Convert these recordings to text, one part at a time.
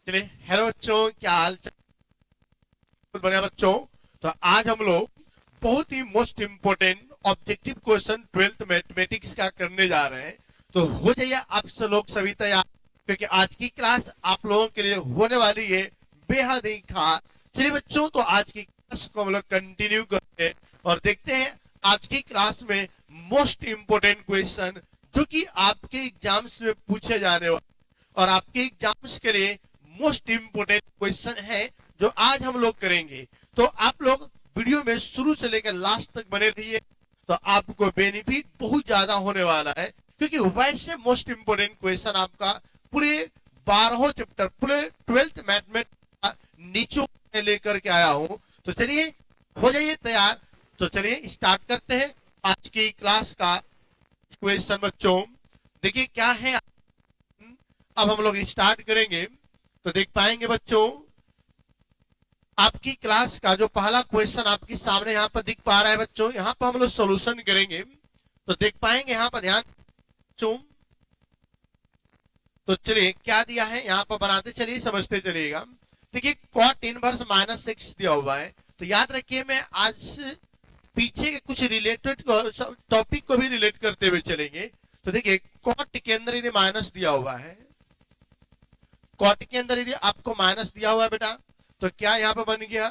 चलिए, हेलो बच्चों, क्या हाल चाल? बहुत बढ़िया बच्चों। तो आज हम लोग बहुत ही most important objective question 12th mathematics का करने जा रहे हैं। तो हो जाइए आप सब लोग सभी तैयार, क्योंकि आज की क्लास आप लोगों के लिए होने वाली है बेहद ही खास। चलिए बच्चों, तो आज की क्लास को हम लोग कंटिन्यू करते हैं और देखते हैं आज की क्लास में मोस्ट इम्पोर्टेंट क्वेश्चन जो कि आपके एग्जाम्स में पूछे जाने वाले और आपके एग्जाम्स के लिए मोस्ट इम्पोर्टेंट क्वेश्चन है जो आज हम लोग करेंगे। तो आप लोग वीडियो में शुरू से लेकर लास्ट तक बने रहिए, तो आपको बेनिफिट बहुत ज्यादा होने वाला है, क्योंकि वैसे मोस्ट इम्पोर्टेंट क्वेश्चन आपका पूरे 12 चैप्टर पूरे 12th मैथमेटिक्स नीचों में लेकर के आया हूं। तो चलिए, हो जाइए तैयार। तो चलिए स्टार्ट करते हैं आज की क्लास का क्वेश्चन। बच्चों देखिए क्या है, अब हम लोग स्टार्ट करेंगे तो देख पाएंगे बच्चों, आपकी क्लास का जो पहला क्वेश्चन आपके सामने यहाँ पर दिख पा रहा है बच्चों। यहाँ पर हम लोग सॉल्यूशन करेंगे तो देख पाएंगे यहाँ पर, ध्यान बच्चों। तो चलिए क्या दिया है यहाँ पर, बनाते चलिए, समझते चलिएगा। देखिए कॉट इनवर्स -6 दिया हुआ है। तो याद रखिए, मैं आज पीछे के कुछ रिलेटेड टॉपिक को भी रिलेट करते हुए चलेंगे। तो देखिए कॉट के अंदर यदि माइनस दिया हुआ है, कॉट के अंदर यदि आपको माइनस दिया हुआ है बेटा, तो क्या यहाँ पे बन गया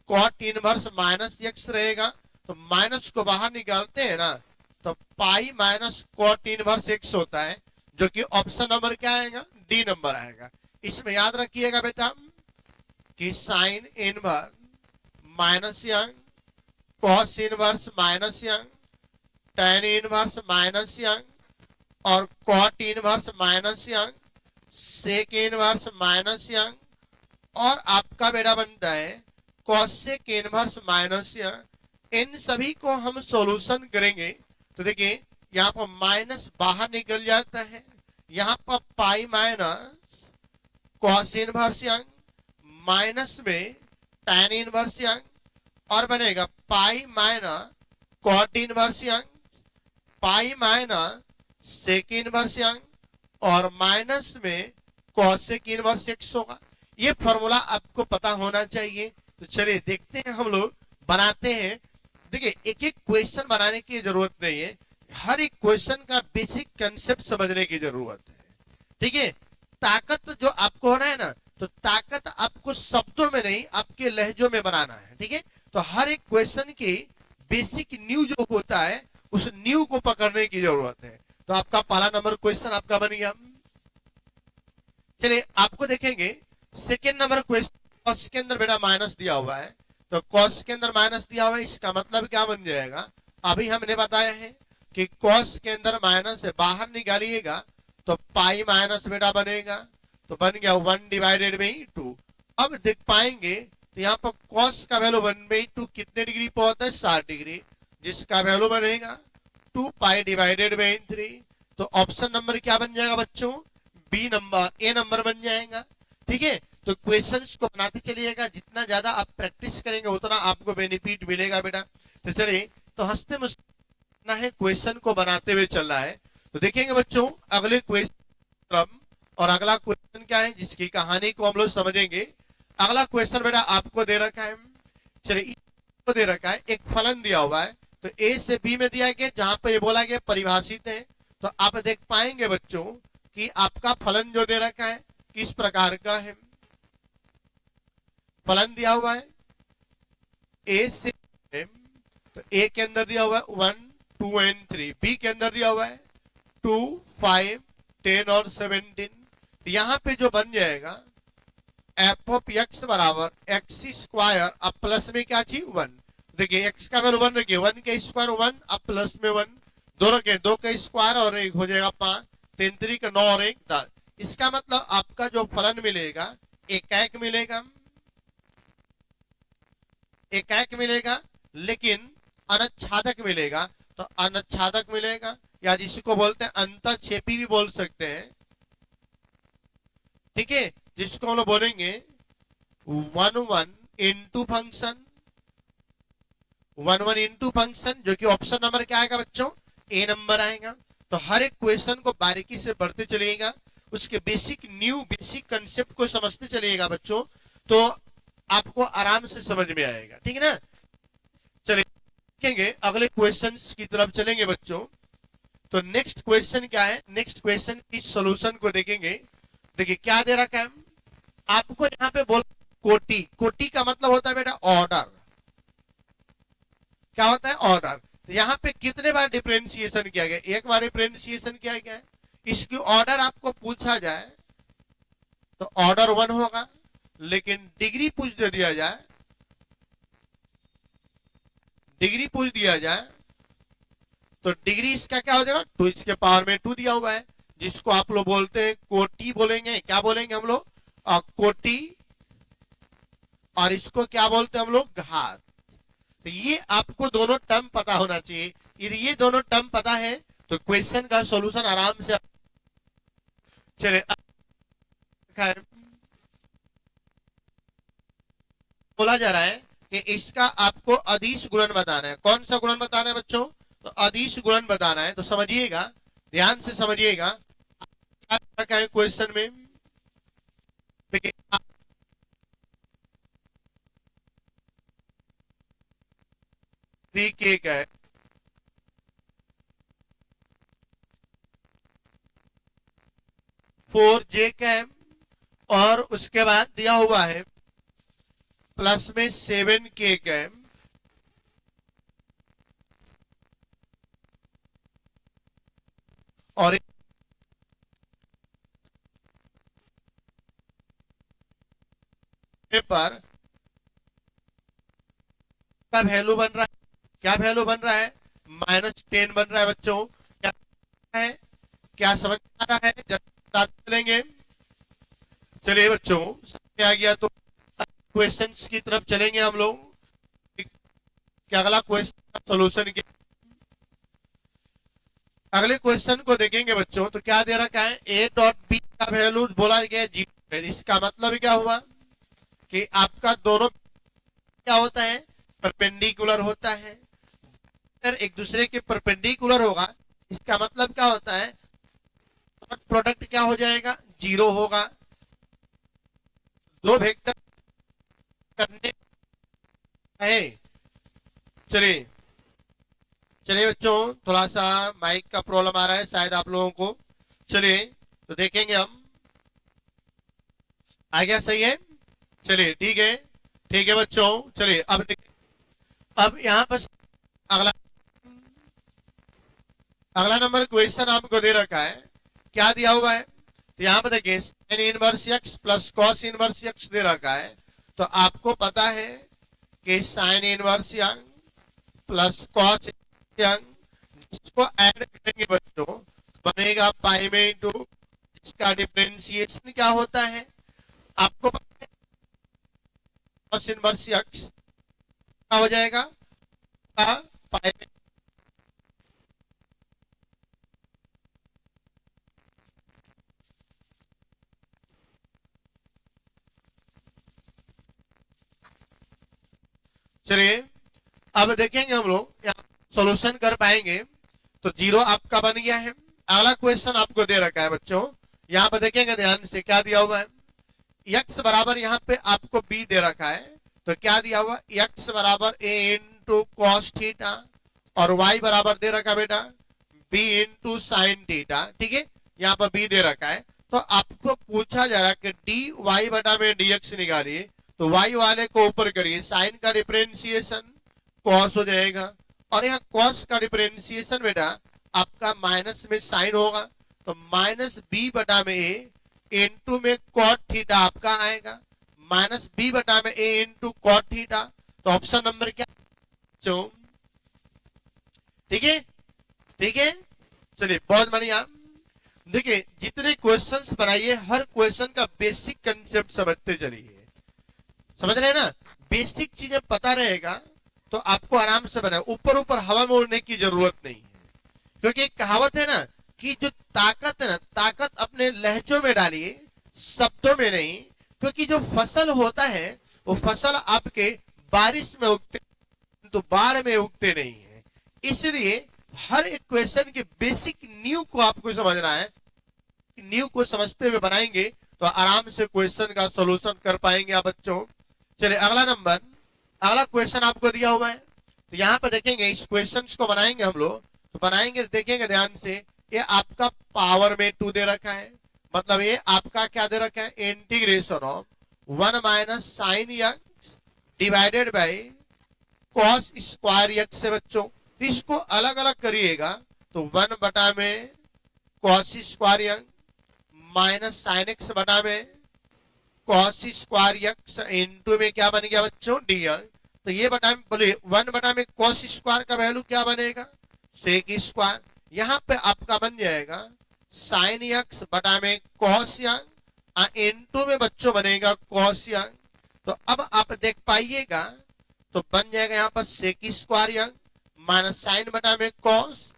कॉट इनवर्स -x रहेगा। तो माइनस को बाहर निकालते हैं ना, तो pi minus cot inverse x होता है, जो कि ऑप्शन नंबर क्या आएगा, डी नंबर आएगा। इसमें याद रखिएगा बेटा कि साइन इनवर्स -यंग, कॉस इनवर्स -यंग, टेन इनवर्स -यंग और कॉट इनवर्स -यंग, सेक इनवर्स -यंग और आपका बेटा बनता है कॉसेक इनवर्स -यंग। इन सभी को हम सॉल्यूशन करेंगे। तो देखिए यहाँ पर माइनस बाहर निकल जाता है, यहाँ पर पाई माइनस कॉस इनवर्स यंग माइनस में tan इनवर्स यंग और बनेगा पाई माइनस कॉट इनवर्स यंग, पाई माइनस सेक इनवर्स यंग और माइनस में कॉसेक इनवर्स x होगा। ये फॉर्मूला आपको पता होना चाहिए। तो चलिए देखते हैं, हम लोग बनाते हैं। देखिए एक एक क्वेश्चन बनाने की जरूरत नहीं है, हर एक क्वेश्चन का बेसिक कंसेप्ट समझने की जरूरत है। ठीक है, ताकत जो आपको होना है ना, तो ताकत आपको शब्दों में नहीं, आपके लहजों में बनाना है। ठीक है, तो हर एक क्वेश्चन की बेसिक न्यू जो होता है, उस न्यू को पकड़ने की जरूरत है। तो आपका पहला नंबर क्वेश्चन आपका बन गया। चलिए आपको देखेंगे सेकेंड नंबर क्वेश्चन, कॉस के अंदर बेटा माइनस दिया हुआ है। तो कॉस के अंदर माइनस दिया हुआ है, इसका मतलब क्या बन जाएगा, अभी हमने बताया है कि कॉस के अंदर माइनस है, बाहर निकालिएगा तो पाई माइनस बेटा बनेगा। तो बन गया 1/2। अब देख पाएंगे तो यहाँ पर कॉस का वैल्यू 1/2 कितने डिग्री पर होता है, 60 डिग्री, जिसका वैल्यू बनेगा 2π/3। तो ऑप्शन नंबर क्या बन जाएगा बच्चों, बी नंबर, ए नंबर बन जाएगा। ठीक है, तो क्वेश्चंस को बनाते चलिएगा, जितना ज्यादा आप प्रैक्टिस करेंगे उतना आपको बेनिफिट मिलेगा बेटा। तो चलिए, तो हंसते मुस्कुराना है, क्वेश्चन को बनाते हुए चल रहा है। तो देखेंगे बच्चों अगले क्वेश्चन, और अगला क्वेश्चन क्या है जिसकी कहानी को हम लोग समझेंगे। अगला क्वेश्चन बेटा आपको दे रखा है, चलिए को दे रखा है, एक फलन दिया हुआ है। तो ए से बी में दिया गया, जहां पर ये बोला गया परिभाषित है। तो आप देख पाएंगे बच्चों कि आपका फलन जो दे रखा है किस प्रकार का है। फलन दिया हुआ है ए से m, तो ए के अंदर दिया हुआ है 1, 2 एंड 3, बी के अंदर दिया हुआ है 2, 5, 10 और 17। तो यहाँ पे जो बन जाएगा एफ ऑफ एक्स बराबर एक्स स्क्वायर, अब प्लस में क्या चाहिए 1। देखिए एक्स का वैल्यू 1 रखिए, 1 का स्क्वायर 1, अब प्लस में 1, 2 रखे, 2 का स्क्वायर और 1 हो जाएगा 5, 3 3 का 9 और 1 10। इसका मतलब आपका जो फलन मिलेगा एकाएक मिलेगा, एकाएक मिलेगा, लेकिन अनच्छादक मिलेगा। तो अनच्छादक मिलेगा, या जिसको बोलते हैं अंतःक्षेपी भी बोल सकते हैं। ठीक है, जिसको हम लोग बोलेंगे 1 1 इंटू फंक्शन, 1 1 इंटू फंक्शन, जो कि ऑप्शन नंबर क्या आएगा बच्चों, ए नंबर आएगा। तो हर एक क्वेश्चन को बारीकी से पढ़ते चलिएगा उसके बेसिक कंसेप्ट को समझते चलिएगा बच्चों, तो आपको आराम से समझ में आएगा, ठीक है ना। चलिए देखेंगे अगले क्वेश्चंस की तरफ चलेंगे बच्चों। तो नेक्स्ट क्वेश्चन क्या है, नेक्स्ट क्वेश्चन की सॉल्यूशन को देखेंगे। देखिए क्या दे रखा है आपको यहाँ पे, बोल कोटि, कोटि का मतलब होता है बेटा ऑर्डर, क्या होता है ऑर्डर। तो यहाँ पे कितने बार डिफरेंशिएशन किया गया, एक बार डिफरेंशिएशन किया गया है। इसकी ऑर्डर आपको पूछा जाए तो ऑर्डर 1 होगा, लेकिन डिग्री पूछ दे दिया जाए, डिग्री पूछ दिया जाए तो डिग्री इसका क्या हो जाएगा 2 इसके पावर में 2 दिया हुआ है, जिसको आप लोग बोलते हैं कोटि बोलेंगे, क्या बोलेंगे हम लोग कोटि, और इसको क्या बोलते हैं हम लोग घात। तो ये आपको दोनों टर्म पता होना चाहिए, यदि ये दोनों टर्म पता है तो क्वेश्चन का सॉल्यूशन आराम से। चलिए बोला जा रहा है कि इसका आपको अदिश गुणन बताना है। कौन सा गुणन बताना है बच्चों, तो अदिश गुणन बताना है। तो समझिएगा, ध्यान से समझिएगा क्या है क्वेश्चन में। देखिए 3k का है, 4j का है, और उसके बाद दिया हुआ है प्लस में 7k का है, और पर का वैल्यू बन रहा है, क्या वैल्यू बन रहा है -10 बन रहा है बच्चों। क्या है, क्या समझ आ रहा है, जब चलेंगे। चलिए बच्चों समझ आ गया तो क्वेश्चंस की तरफ चलेंगे हम लोग। क्या अगला क्वेश्चन का सॉल्यूशन क्या, अगले क्वेश्चन को देखेंगे बच्चों। तो क्या दे रखा है a डॉट b का वैल्यू बोला गया 0। इसका मतलब क्या हुआ कि आपका दोनों क्या होता है परपेंडिकुलर होता है, एक दूसरे के परपेंडिकुलर होगा। इसका मतलब क्या होता है प्रोडक्ट क्या हो जाएगा 0 होगा। दो वेक्टर करने है। चलिए चलिए बच्चों, थोड़ा सा माइक का प्रॉब्लम आ रहा है शायद आप लोगों को। चलिए तो देखेंगे हम, आ गया सही है। चलिए ठीक है बच्चों। चलिए अब देखिए, अब यहाँ पर अगला अगला नंबर क्वेश्चन आपको दे रखा है, क्या दिया हुआ है। तो यहाँ पर देखिए sin inverse x plus cos inverse x दे रखा है। तो आपको पता है कि sin inverse young plus cos young, इसको ऐड करेंगे बच्चों बनेगा पाई में इंटू, इसका डिफरेंशिएशन क्या होता है आपको पता है cos इनवर्स x क्या हो जाएगा पाई में। चलिए अब देखेंगे हम लोग यहाँ सॉल्यूशन कर पाएंगे। तो 0 आपका बन गया है। अगला क्वेश्चन आपको दे रखा है बच्चों, यहाँ पर देखेंगे ध्यान से क्या दिया हुआ है। x बराबर यहाँ पे आपको b दे रखा है। तो क्या दिया हुआ x बराबर a इंटू कॉस थीटा, और y बराबर दे रखा बेटा b इंटू साइन थीटा। ठीक है, यहाँ पर b दे रखा है। तो आपको पूछा जा रहा है कि dy बटा में dx निकालिए। तो y वाले को ऊपर करिए, साइन का डिफरेंशिएशन कॉस हो जाएगा, और यहाँ कॉस का डिफरेंशिएशन बेटा आपका माइनस में साइन होगा। तो माइनस b बटा में a इंटू में कॉट थीटा आपका आएगा, माइनस b बटा में a इंटू कॉट थीटा। तो ऑप्शन नंबर क्या, ठीक है। चलिए बहुत बढ़िया। देखिए जितने क्वेश्चंस बनाइए हर क्वेश्चन का बेसिक कंसेप्ट समझते चलिए, समझ रहे हैं ना। बेसिक चीजें पता रहेगा तो आपको आराम से बनाए, ऊपर ऊपर हवा में उड़ने की जरूरत नहीं है। क्योंकि एक कहावत है ना कि जो ताकत है ना, ताकत अपने लहजों में डालिए, शब्दों में नहीं। क्योंकि जो फसल होता है वो फसल आपके बारिश में उगते तो बाढ़ में उगते नहीं है। इसलिए हर एक क्वेश्चन के बेसिक न्यू को आपको समझना है। न्यू को समझते हुए बनाएंगे तो आराम से क्वेश्चन का सॉल्यूशन कर पाएंगे आप बच्चों। चलिए अगला क्वेश्चन आपको दिया हुआ है, तो यहाँ पर देखेंगे इस क्वेश्चन को बनाएंगे हम लोग, तो बनाएंगे देखेंगे ध्यान से, ये आपका पावर में 2 दे रखा है, मतलब ये आपका क्या दे रखा है, integration of 1 minus sine x divided by cos square x से बच्चों। इसको अलग अलग करिएगा तो 1 बटा में cos square x minus sine x बटा में कॉस स्क्वायर एक्स इंटू में क्या बन गया बच्चों, डी एक्स। तो ये बटा में बोलिए 1 बटा में कॉस स्क्वायर का वैल्यू क्या बनेगा, सेक स्क्वायर। यहाँ पे आपका बन जाएगा साइन एक्स बटा में कॉस एक्स इंटू में बच्चों बनेगा कॉस एक्स। तो अब आप देख पाइएगा तो बन जाएगा यहाँ पर sec square x minus sine बटा में कॉस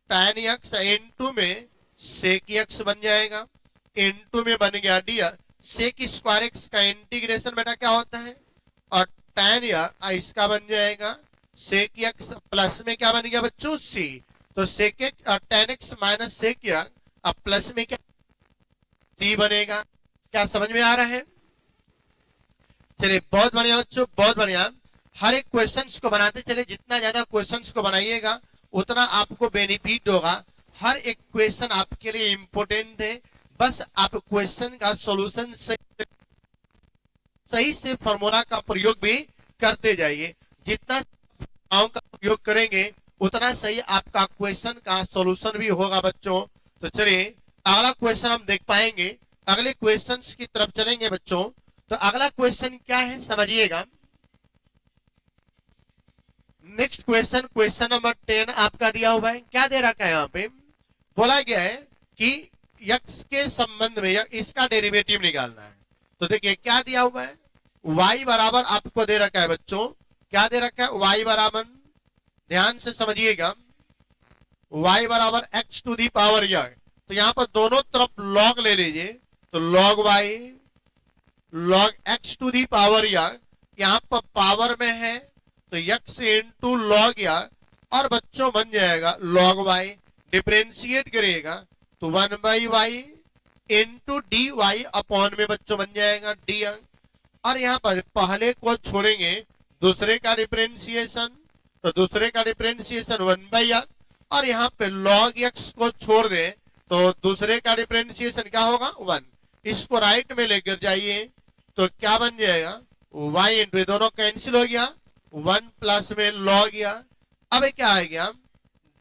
tan एक्स इंटू में सेक एक्स बन जाएगा, इंटू में बन गया d x. Sec square x का इंटीग्रेशन बेटा क्या होता है, और tan एक्स इसका बन जाएगा सेक एक्स प्लस में क्या बन गया बच्चों, सी। तो सेक एक्स और tan x minus sec x अब प्लस में क्या सी बनेगा। क्या समझ में आ रहा है? चलिए बहुत बढ़िया बच्चों, बहुत बढ़िया। हर एक क्वेश्चंस को बनाते चले, जितना ज्यादा क्वेश्चंस को बनाइएगा उतना आपको बेनिफिट होगा। हर एक क्वेश्चन आपके लिए इंपॉर्टेंट है, बस आप क्वेश्चन का सॉल्यूशन सही से फॉर्मूला का प्रयोग भी करते जाइए। जितना का प्रयोग करेंगे उतना सही आपका क्वेश्चन का सॉल्यूशन भी होगा बच्चों। तो चलिए अगला क्वेश्चन हम देख पाएंगे, अगले क्वेश्चंस की तरफ चलेंगे बच्चों। तो अगला क्वेश्चन क्या है समझिएगा। नेक्स्ट क्वेश्चन, क्वेश्चन नंबर 10 आपका दिया हुआ है। क्या दे रखा है, यहाँ पे बोला गया है कि x के संबंध में इसका डेरिवेटिव निकालना है। तो देखिए क्या दिया हुआ है, y बराबर आपको दे रखा है बच्चों, क्या दे रखा है, y बराबर, ध्यान से समझिएगा, y बराबर x टू दी पावर यह। तो यहाँ पर दोनों तरफ लॉग ले लीजिए, तो log y log x to the power यह, यहाँ पर पावर में है तो x इंटू लॉग या, और बच्चों बन जाएगा लॉग y। डिफरेंशिएट करिएगा तो 1 by y into d y upon में बच्चों बन जाएगा डी। और यहाँ पर पहले को छोड़ेंगे दूसरे का डिफरेंशिएशन, तो दूसरे का डिफरेंशिएशन 1 बाई एक्स, और यहाँ पे लॉग एक्स को छोड़ दे तो दूसरे का डिफरेंशिएशन क्या होगा 1। इसको राइट में लेकर जाइए तो क्या बन जाएगा, y इंटू दोनों कैंसिल हो गया, 1 प्लस में लॉग या। अब क्या आ गया,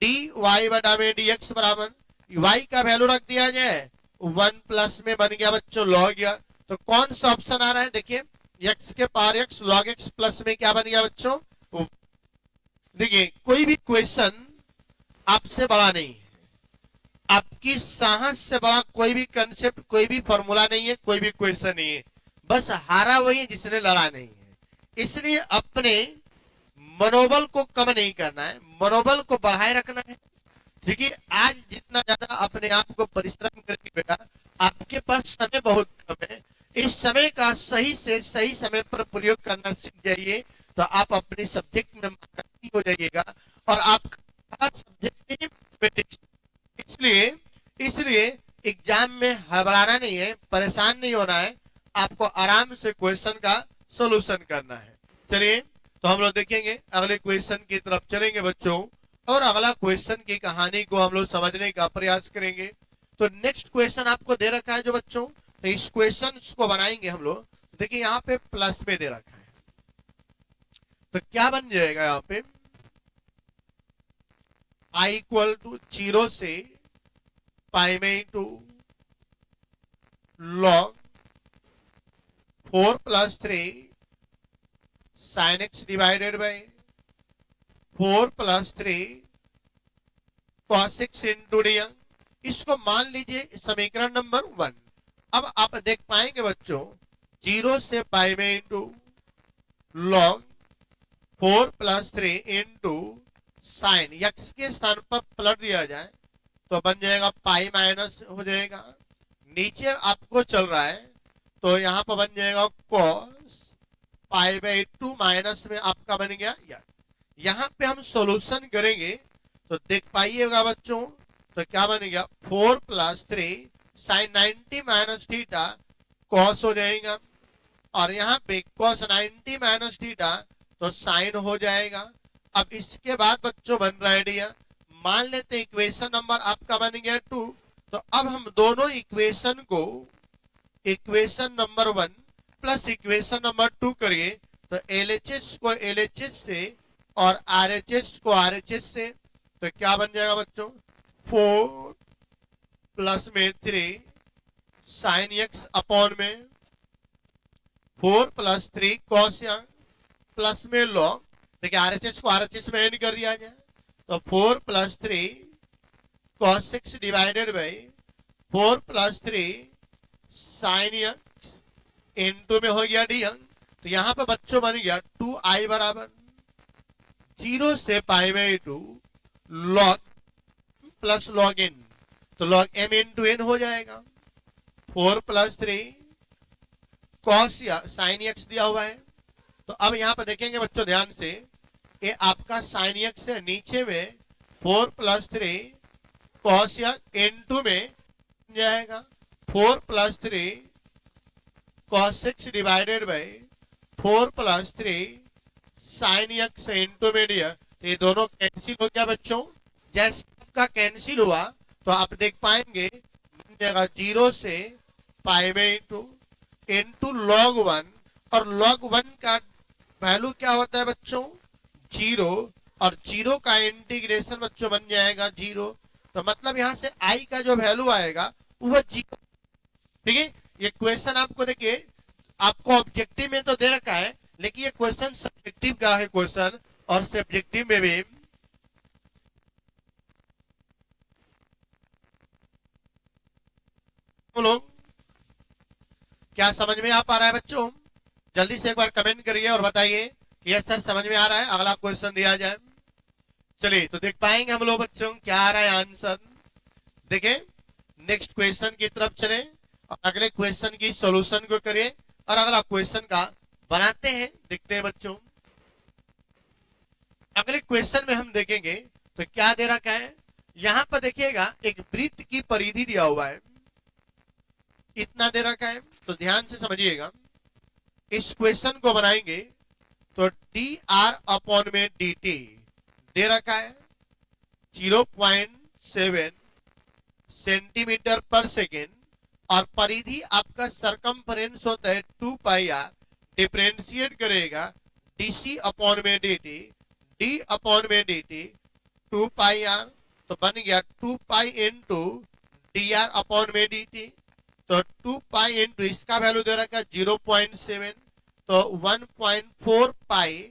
डी वाई बटा में डी एक्स बराबर y का वैल्यू रख दिया जाए 1 प्लस में बन गया बच्चों लॉग या। तो कौन सा ऑप्शन आ रहा है, देखिए x के power x log x plus में क्या बन गया बच्चों। देखिए कोई भी क्वेश्चन आपसे बड़ा नहीं है, आपकी साहस से बड़ा कोई भी कंसेप्ट, कोई भी फॉर्मूला नहीं है, कोई भी क्वेश्चन नहीं है। बस हारा वही है जिसने लड़ा नहीं है। इसलिए अपने मनोबल को कम नहीं करना है, मनोबल को बढ़ाए रखना है। देखिए आज जितना ज्यादा अपने आप को परिश्रम करेंगे बेटा, आपके पास समय बहुत कम है, इस समय का सही से सही समय पर प्रयोग करना सीख जाइए तो आप अपने सब्जेक्ट में महारथी हो जाइएगा और आपका सब्जेक्ट। इसलिए एग्जाम में घबराना नहीं है, परेशान नहीं होना है, आपको आराम से क्वेश्चन का सॉल्यूशन करना है। चलिए तो हम लोग देखेंगे अगले क्वेश्चन की तरफ चलेंगे बच्चों, और अगला क्वेश्चन की कहानी को हम लोग समझने का प्रयास करेंगे। तो नेक्स्ट क्वेश्चन आपको दे रखा है जो बच्चों, तो इस क्वेश्चन को बनाएंगे हम लोग। देखिए यहाँ पे प्लस में दे रखा है, तो क्या बन जाएगा यहाँ पे, i इक्वल टू 0 से पाई में into log 4 plus 3 sine x divided by 4 plus 3 cos x into D. इसको मान लीजिए समीकरण नंबर 1। अब आप देख पाएंगे बच्चों 0 से पाई में into log 4 plus 3 into sine x के स्थान पर पलट दिया जाए तो बन जाएगा पाई माइनस हो जाएगा, नीचे आपको चल रहा है तो यहाँ पर बन जाएगा कॉस पाई बाई 2 माइनस में आपका बन गया या। यहाँ पे हम सॉल्यूशन करेंगे तो देख पाइएगा बच्चों, तो क्या बन गया 4 plus 3 sine 90 minus theta cos हो जाएगा, और यहाँ पे कॉस 90 माइनस थीटा तो साइन हो जाएगा। अब इसके बाद बच्चों बन रहा है डियर, मान लेते हैं इक्वेशन नंबर आपका बन गया 2, तो अब हम दोनों इक्वेशन को equation number 1 plus equation number 2 करिए, तो एलएचएस को एलएचएस से और आरएचएस को आरएचएस से, तो क्या बन जाएगा बच्चों, 4 प्लस में 3 साइन एक्स अपॉन में 4 प्लस 3 कॉस प्लस में लॉग, देखिए आरएचएस को आरएचएस में ऐड कर दिया जाए, तो 4 plus 3 cos 6 divided by 4 plus 3 sine x into में हो गया डी। तो यहां पर बच्चों बन गया 2i बराबर 0 से पाई में 2 लॉग प्लस लॉग इन, तो लॉग m इंटू एन हो जाएगा। 4 प्लस 3 कॉस या साइन एक्स दिया हुआ है, तो अब यहां पर देखेंगे बच्चों ध्यान से, ये आपका साइन एक्स है, नीचे में 4 प्लस 3 कॉस या इनटू में जाएगा 4 plus 3 cos 6 divided by 4 plus 3 sine x into में डियर, तो ये दोनों कैंसिल हो गया बच्चों। जैसे आपका कैंसिल हुआ तो आप देख पाएंगे बन जाएगा 0 से पाई में इंटू लॉग 1, और लॉग 1 का वैल्यू क्या होता है बच्चों, 0, और 0 का इंटीग्रेशन बच्चों बन जाएगा 0, तो मतलब यहां से i का जो वैल्यू आएगा वो 0। ठीक है, ये क्वेश्चन आपको देखिए आपको ऑब्जेक्टिव में तो दे रखा है, लेकिन ये क्वेश्चन सब्जेक्टिव का है क्वेश्चन, और सब्जेक्टिव में भी लोग क्या समझ में आ पा रहा है बच्चों, जल्दी से एक बार कमेंट करिए और बताइए कि यस सर समझ में आ रहा है। अगला क्वेश्चन दिया जाए, चलिए तो देख पाएंगे हम लोग बच्चों क्या आ रहा है आंसर। देखें नेक्स्ट क्वेश्चन की तरफ चलें और अगले क्वेश्चन की सॉल्यूशन को करिए और अगला क्वेश्चन का बनाते हैं, देखते हैं बच्चों। अगले क्वेश्चन में हम देखेंगे तो क्या दे रखा है, यहां पर देखिएगा एक वृत्त की परिधि दिया हुआ है, इतना दे रखा है, तो ध्यान से समझिएगा। इस क्वेश्चन को बनाएंगे तो डी आर अपॉन में डी टी दे रखा है 0.7 सेंटीमीटर पर सेकेंड, और परिधि आपका सरकमफ्रेंस होता है 2 पाई आर, डिफरेंशिएट करेगा डीसी अपॉन में डी डी अपॉन में डी टी 2 पाई आर, तो बन गया 2 pi into D R upon में डी टी, तो 2 पाई इंटू इसका वैल्यू दे रखा है 0.7, तो 1.4 पाई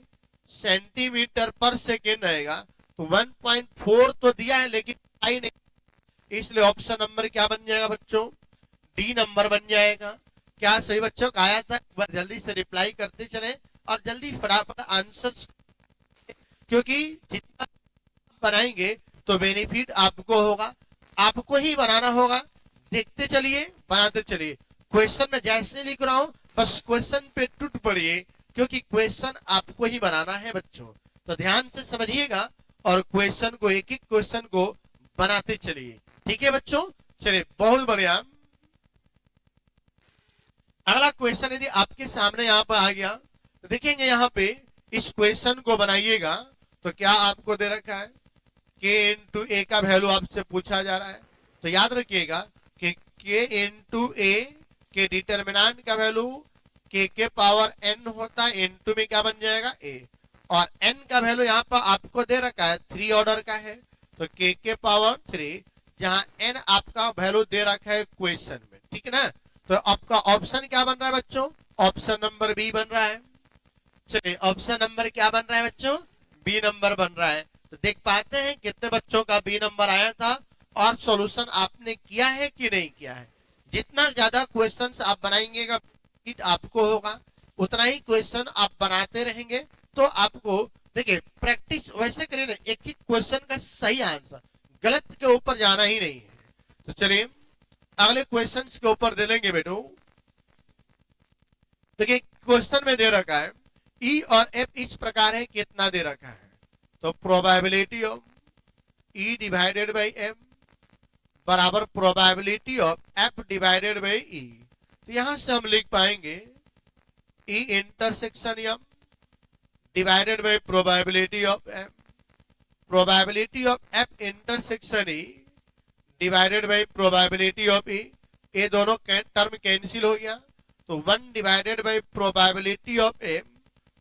सेंटीमीटर पर सेकेंड रहेगा, तो 1.4 तो दिया है लेकिन पाई नहीं, इसलिए ऑप्शन नंबर क्या बन जाएगा बच्चों, डी नंबर बन जाएगा। क्या सही बच्चों का आया था, एक बार जल्दी से रिप्लाई करते चले और जल्दी फटाफट आंसर, क्योंकि जितना बनाएंगे तो बेनिफिट आपको होगा, आपको ही बनाना होगा। देखते चलिए बनाते चलिए, क्वेश्चन में जैसे लिख रहा हूं बस क्वेश्चन पे टूट पड़िए, क्योंकि क्वेश्चन आपको ही बनाना है बच्चों, तो ध्यान से समझिएगा और क्वेश्चन को एक एक क्वेश्चन को बनाते चलिए। ठीक है बच्चों, चलिए बहुत बढ़िया। अगला क्वेश्चन यदि आपके सामने यहाँ पर आ गया तो देखेंगे यहाँ पे इस क्वेश्चन को बनाइएगा तो क्या आपको दे रखा है, k इंटू ए का वैल्यू आपसे पूछा जा रहा है, तो याद रखिएगा कि k इंटू ए के डिटर्मिनेंट का वैल्यू k के पावर n होता है, इंटू में क्या बन जाएगा a, और n का वैल्यू यहाँ पर आपको दे रखा है 3 ऑर्डर का है, तो k के पावर 3, जहां n आपका वैल्यू दे रखा है क्वेश्चन में। ठीक है ना, तो आपका ऑप्शन क्या बन रहा है बच्चों, ऑप्शन नंबर बी बन रहा है। चलिए ऑप्शन नंबर क्या बन रहा है बच्चों, बी नंबर बन रहा है। तो देख पाते हैं कितने बच्चों का बी नंबर आया था और सॉल्यूशन आपने किया है कि नहीं किया है। जितना ज्यादा क्वेश्चंस आप बनाएंगे आपको होगा, उतना ही क्वेश्चन आप बनाते रहेंगे, तो आपको देखिए प्रैक्टिस वैसे करिए ना, एक ही क्वेश्चन का सही आंसर, गलत के ऊपर जाना ही नहीं है। तो चलिए अगले क्वेश्चंस के ऊपर दे लेंगे बेटो। देखिए क्वेश्चन में दे रखा है ई और एफ इस प्रकार है, कितना दे रखा है, तो probability of E divided by M बराबर probability of F divided by E. तो यहां से हम लिख पाएंगे E intersection M divided by probability of M, probability of F intersection E divided by probability of E. ये दोनों टर्म कैंसिल हो गया, तो 1 divided by probability of M,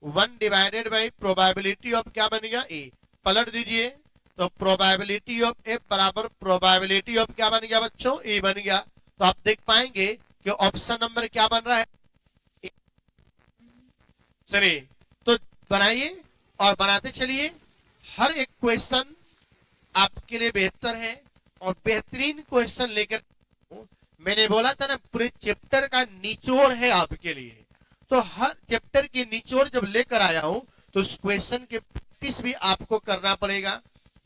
1 divided by probability of क्या बन गया ए। पलट दीजिए तो प्रोबेबिलिटी ऑफ एफ बराबर प्रोबेबिलिटी ऑफ क्या बन गया बच्चों ए बन गया। तो आप देख पाएंगे कि ऑप्शन नंबर क्या बन रहा है। चलिए तो बनाइए और बनाते चलिए। हर एक क्वेश्चन आपके लिए बेहतर है और बेहतरीन क्वेश्चन लेकर, मैंने बोला था ना पूरे चैप्टर का निचोड़ है आपके लिए। तो हर चैप्टर की निचोड़ जब लेकर आया हूं तो उस क्वेश्चन के प्रैक्टिस भी आपको करना पड़ेगा।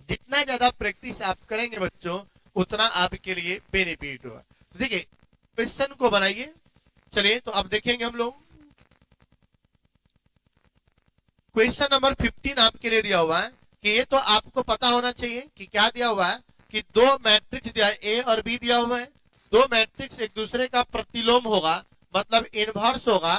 जितना ज्यादा प्रैक्टिस आप करेंगे बच्चों उतना आपके लिए बेनिफिट होगा। तो देखिए क्वेश्चन को बनाइए। चलिए तो अब देखेंगे हम लोग क्वेश्चन नंबर 15 आपके लिए दिया हुआ है कि ये तो आपको पता होना चाहिए कि क्या दिया हुआ है कि दो मैट्रिक्स दिया है ए और बी दिया हुआ है। दो मैट्रिक्स एक दूसरे का प्रतिलोम होगा मतलब इनवर्स होगा।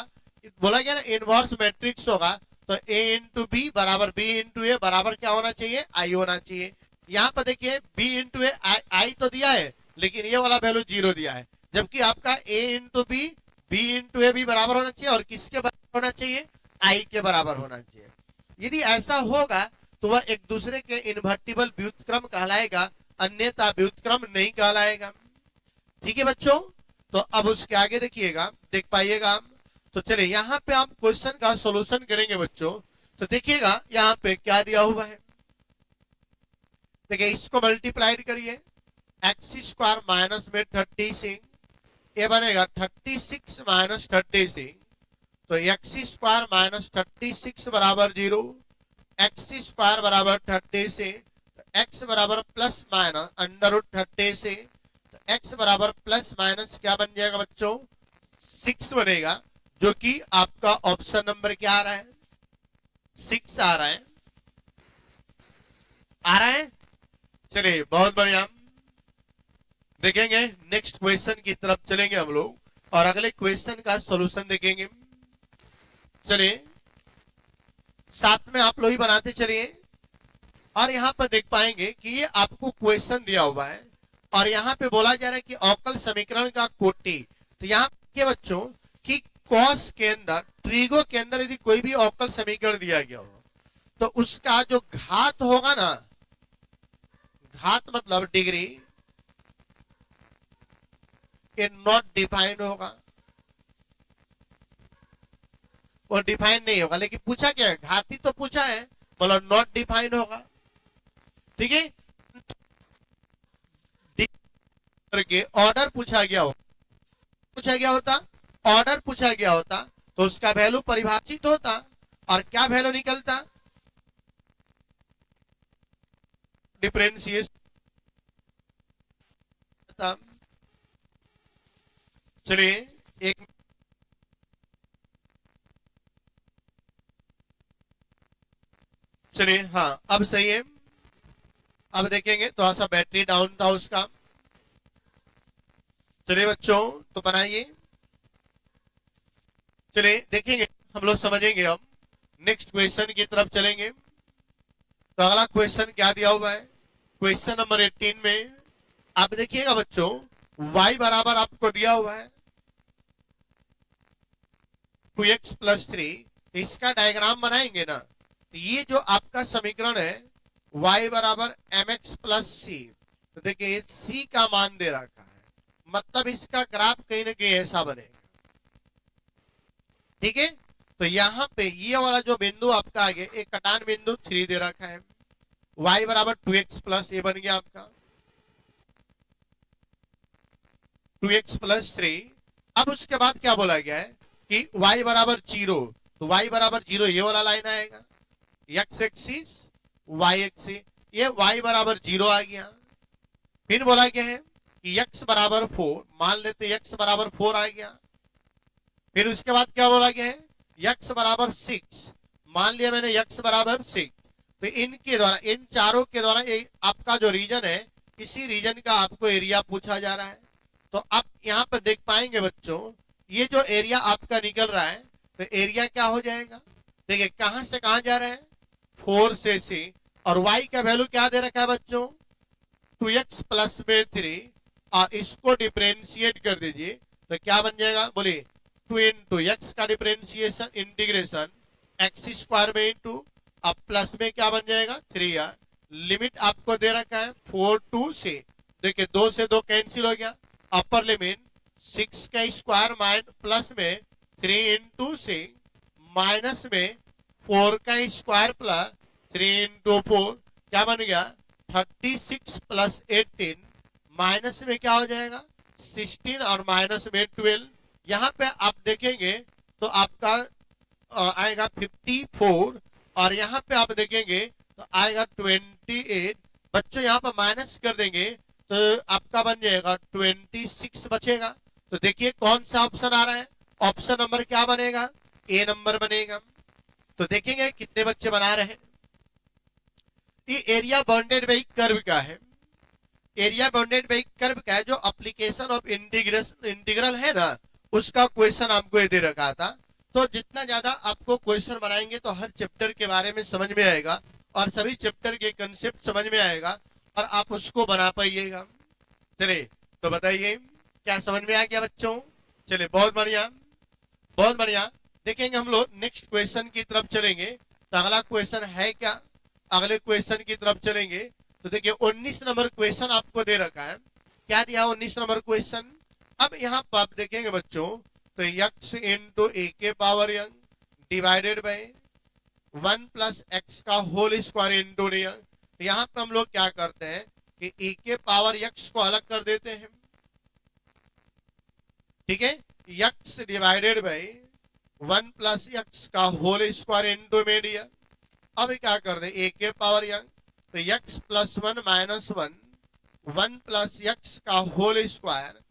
बोला गया ना इनवर्स मैट्रिक्स होगा तो ए इंटू बी बराबर बी इंटू ए बराबर क्या होना चाहिए आई होना चाहिए। यहाँ पर देखिए बी इंटू ए आई तो दिया है लेकिन ये वाला वैल्यू 0 दिया है, जबकि आपका ए इंटू बी इंटू ए भी बराबर होना चाहिए और किसके बराबर होना चाहिए आई के बराबर होना चाहिए। यदि ऐसा होगा तो वह एक दूसरे के इन्वर्टिबल व्युत्क्रम कहलाएगा, अन्यथा व्युत्क्रम नहीं कहलाएगा। ठीक है बच्चों, तो अब उसके आगे देखिएगा, देख पाइएगा हम। तो चलिए यहाँ पे आप क्वेश्चन का सॉल्यूशन करेंगे बच्चों। तो देखिएगा यहाँ पे क्या दिया हुआ है। देखिए इसको मल्टीप्लाइड करिए एक्स स्क्वायर माइनस में 36, ये बनेगा 36 माइनस 36। तो एक्स स्क्वायर माइनस 36 बराबर 0, एक्स स्क्वायर बराबर 36, तो एक्स बराबर प्लस माइनस अंडर रूट 36, तो एक्स बराबर प्लस माइनस क्या बन जाएगा बच्चों 6 बनेगा, जो कि आपका ऑप्शन नंबर क्या आ रहा है 6 आ रहा है। आ रहा है। चलिए बहुत बढ़िया, देखेंगे नेक्स्ट क्वेश्चन की तरफ चलेंगे हम लोग और अगले क्वेश्चन का सॉल्यूशन देखेंगे। चलिए साथ में आप लोग ही बनाते चलिए और यहाँ पर देख पाएंगे कि ये आपको क्वेश्चन दिया हुआ है और यहाँ पे बोला जा रहा है कि अवकल समीकरण का कोटि। तो यहाँ के बच्चों कि कॉस के अंदर ट्रिगो के अंदर यदि कोई भी अवकल समीकरण दिया गया हो तो उसका जो घात होगा ना, घात मतलब डिग्री, ये नॉट डिफाइंड होगा, वो डिफाइन नहीं होगा। लेकिन पूछा क्या है घाती तो पूछा है, बोला नॉट डिफाइंड होगा। ठीक है, करके ऑर्डर पूछा गया हो, पूछा गया होता ऑर्डर पूछा गया होता तो उसका वैल्यू परिभाषित होता और क्या वैल्यू निकलता डिफरेंशिएशन। चलिए एक चलिए हाँ अब सही है। अब देखेंगे थोड़ा सा बैटरी डाउन था उसका। चलिए बच्चों तो बनाइए। चलिए देखेंगे हम लोग समझेंगे। अब नेक्स्ट क्वेश्चन की तरफ चलेंगे। तो अगला क्वेश्चन क्या दिया हुआ है क्वेश्चन नंबर 18 में आप देखिएगा बच्चों y बराबर आपको दिया हुआ है 2x + 3। इसका डायग्राम बनाएंगे ना तो ये जो आपका समीकरण है y बराबर mx + c। तो देखिए c का मान दे रखा है, मतलब इसका ग्राफ कहीं ना कहीं ऐसा बनेगा। ठीक है, तो यहाँ पे ये वाला जो बिंदु आपका आगे एक कटान बिंदु 3 दे रखा है, y बराबर 2x + ये बन गया आपका 2x + 3। अब उसके बाद क्या बोला गया है कि y बराबर 0, तो y बराबर 0 ये वाला लाइन आएगा, x एक्सिस y एक्सिस, ये y बराबर 0 आ गया। फिर बोला गया है कि x बराबर 4, मान लेते x बराबर 4 आ गया। फिर उसके बाद क्या बोला गया है x बराबर 6, मान लिया मैंने x बराबर 6। तो इनके द्वारा इन चारों के द्वारा आपका जो रीजन है किसी रीजन का आपको एरिया पूछा जा रहा है, तो आप यहाँ पर देख पाएंगे बच्चों, ये जो एरिया आपका निकल रहा है, तो एरिया क्या हो जाएगा, देखिए कहां से कहां जा रहे हैं, 4 से 6, और y का वैल्यू क्या दे रखा है बच्चों, 2x प्लस में 3, और इसको डिफरेंशिएट कर दीजिए तो क्या बन जाएगा, बोलिए 2 इंटू एक्स का डिफरेंशिएशन इंटीग्रेशन एक्स स्क्वायर में इंटू, अब प्लस में क्या बन जाएगा 3r, लिमिट आपको दे रखा है 4 टू से, देखिए 2 से 2 कैंसिल हो गया, अपर लिमिट 6 का स्क्वायर माइनस प्लस में 3 इंटू से माइनस में 4 का स्क्वायर प्लस 3 इंटू 4 क्या बन गया 36 प्लस 18, माइनस में क्या हो जाएगा 16 और माइनस में 12, यहाँ पे आप देखेंगे तो आपका आएगा 54, और यहाँ पे आप देखेंगे तो आएगा 28, बच्चों यहाँ पर माइनस कर देंगे तो आपका बन जाएगा 26 बचेगा, तो देखिए कौन सा ऑप्शन आ रहा है, ऑप्शन नंबर क्या बनेगा, ए नंबर बनेगा। तो देखेंगे कितने बच्चे बना रहे हैं। ये एरिया बाउंडेड बाई कर्व का है, एरिया बाउंडेड बाई कर्व का है, जो एप्लीकेशन ऑफ इंटीग्रल है ना, उसका क्वेश्चन आपको ये दे रखा था। तो जितना ज्यादा आपको क्वेश्चन बनाएंगे तो हर चैप्टर के बारे में समझ में आएगा और सभी चैप्टर के कंसेप्ट समझ में आएगा और आप उसको बना पाइएगा। चलिए तो बताइए क्या समझ में आ गया बच्चों, चलिए बहुत बढ़िया बहुत बढ़िया। देखेंगे हम लोग नेक्स्ट क्वेश्चन की तरफ चलेंगे, तो अगला क्वेश्चन है क्या, अगले क्वेश्चन की तरफ चलेंगे। तो देखिए 19 नंबर क्वेश्चन आपको दे रखा है, क्या दिया 19 नंबर क्वेश्चन। अब यहाँ पर आप देखेंगे बच्चों तो x इंटू ए के power young divided by 1 plus x का होल स्क्वायर इंटू यंग। यहाँ पे हम लोग क्या करते हैं कि ए के पावर x को अलग कर देते हैं, ठीक है, x divided by 1 plus x का होल स्क्वायर इंटू मीडियम। अब क्या कर दे ए के पावर यंग, तो x plus 1 minus 1 1 plus x का होल स्क्वायर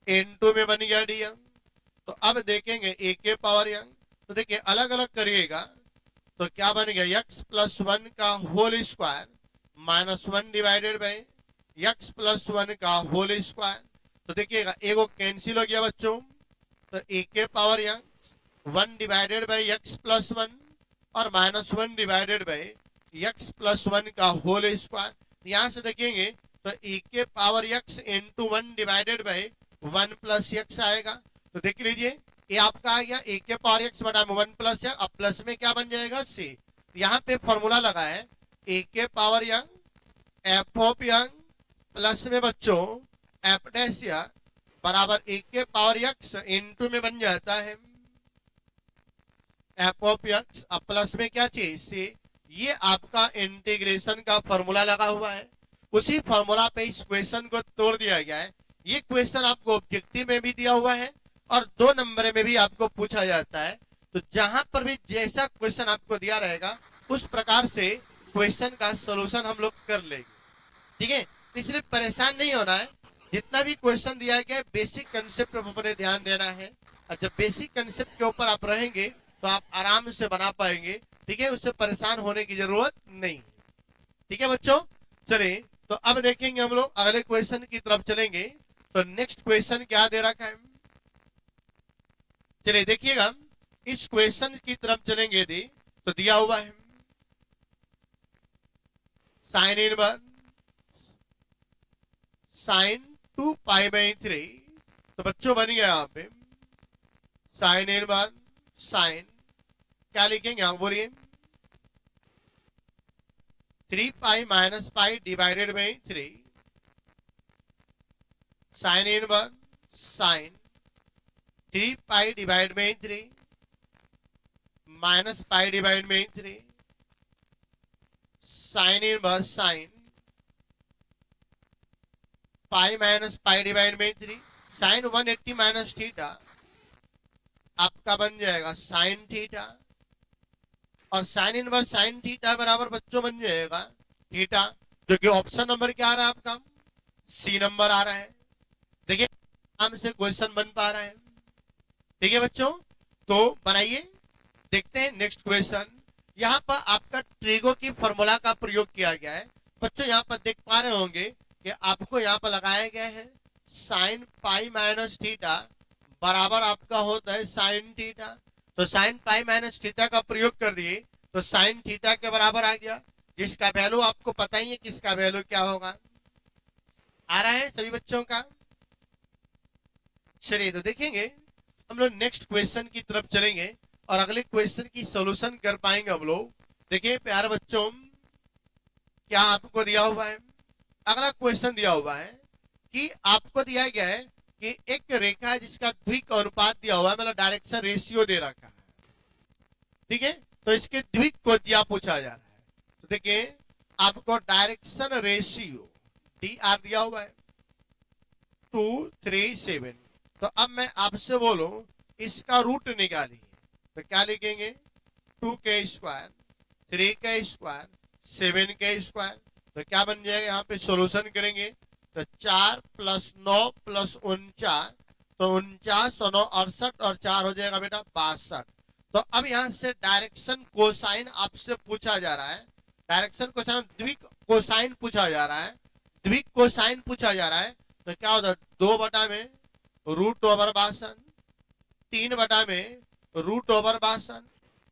इंटू में बन गया डीएम। तो अब देखेंगे ए के पावर यंग, तो देखिए अलग अलग करिएगा तो क्या बन गया x प्लस 1 का whole square minus 1 divided by x plus 1 का होल स्क्वायर। तो देखिएगा एगो कैंसिल हो गया बच्चों, तो ए के power young 1 divided by x plus 1 और minus 1 divided by x plus 1 का होल स्क्वायर। यहाँ से देखेंगे तो ए के power x into 1 divided by 1 plus x आएगा। तो देख लीजिए ये आपका आ गया ए के पावर एक्स बटा 1 प्लस एक्स, अब प्लस में क्या बन जाएगा सी। यहाँ पे फॉर्मूला लगा है ए के power young F of young plus में बच्चों एफ डैश यंग बराबर ए के पावर एक्स इंटू में बन जाता है एफ ऑफ एक्स, अब प्लस में क्या चाहिए सी। ये आपका इंटीग्रेशन का फॉर्मूला लगा हुआ है, उसी फॉर्मूला पे इस क्वेश्चन को तोड़ दिया गया है। ये क्वेश्चन आपको ऑब्जेक्टिव में भी दिया हुआ है और 2 नंबर में भी आपको पूछा जाता है। तो जहां पर भी जैसा क्वेश्चन आपको दिया रहेगा उस प्रकार से क्वेश्चन का सॉल्यूशन हम लोग कर लेंगे, ठीक है। इसलिए परेशान नहीं होना है, जितना भी क्वेश्चन दिया गया है बेसिक कंसेप्ट पर अपने ध्यान देना है, और जब बेसिक कंसेप्ट के ऊपर आप रहेंगे तो आप आराम से बना पाएंगे, ठीक है, उससे परेशान होने की जरूरत नहीं, ठीक है बच्चों। चलिए तो अब देखेंगे हम लोग अगले क्वेश्चन की तरफ चलेंगे। तो नेक्स्ट क्वेश्चन क्या दे रखा है, चलिए देखिएगा इस क्वेश्चन की तरफ चलेंगे यदि तो दिया हुआ है sign inverse sign 2 pi by 3। तो बच्चों बन गया यहाँ पे साइन इनवर्स साइन क्या लिखेंगे आप बोलिए 3 pi minus pi divided by 3 sine inverse sine 3 pi divide by 3 minus pi divide by 3 sine inverse sine pi minus pi divide by 3 sine 180 minus theta आपका बन जाएगा साइन थीटा, और sine inverse sine theta बराबर बच्चों बन जाएगा theta, जो कि ऑप्शन नंबर क्या आ रहा है आपका सी नंबर आ रहा है। देखिए आराम से क्वेश्चन बन पा रहा है, ठीक है बच्चों। तो बनाइए, देखते हैं नेक्स्ट क्वेश्चन। यहाँ पर आपका ट्रिगो की फॉर्मूला का प्रयोग किया गया है बच्चों। यहाँ पर देख पा रहे होंगे कि आपको यहाँ पर लगाया गया है साइन पाई माइनस थीटा बराबर आपका होता है साइन थीटा। तो साइन पाई माइनस थीटा का प्रयोग कर दिए तो साइन थीटा के बराबर आ गया, जिसका वैल्यू आपको पता ही है किसका वैल्यू क्या होगा। आ रहा है सभी बच्चों का? चलिए तो देखेंगे हम लोग नेक्स्ट क्वेश्चन की तरफ चलेंगे और अगले क्वेश्चन की सॉल्यूशन कर पाएंगे हम लोग। देखिए प्यारे बच्चों, क्या आपको दिया हुआ है, अगला क्वेश्चन दिया हुआ है कि आपको दिया गया है कि एक रेखा है जिसका द्विक अनुपात दिया हुआ है, मतलब डायरेक्शन रेशियो दे रखा है, ठीक है। तो इसके द्विक को दिया पूछा जा रहा है। तो देखिए आपको डायरेक्शन रेशियो डी आर दिया हुआ है 237। तो अब मैं आपसे बोलूं इसका रूट निकालिए, तो क्या लिखेंगे 2k², 3k², 7k²। तो क्या बन जाएगा, यहाँ पे सॉल्यूशन करेंगे तो 4 + 9 + 49, तो 49 और 9 68 और 4 हो जाएगा बेटा 62। तो अब यहाँ से डायरेक्शन कोसाइन आपसे पूछा जा रहा है, डायरेक्शन कोसाइन द्विक कोसाइन पूछा जा रहा है, द्विक कोसाइन पूछा जा रहा है। तो क्या होता है 2/में √62, 3/में √62,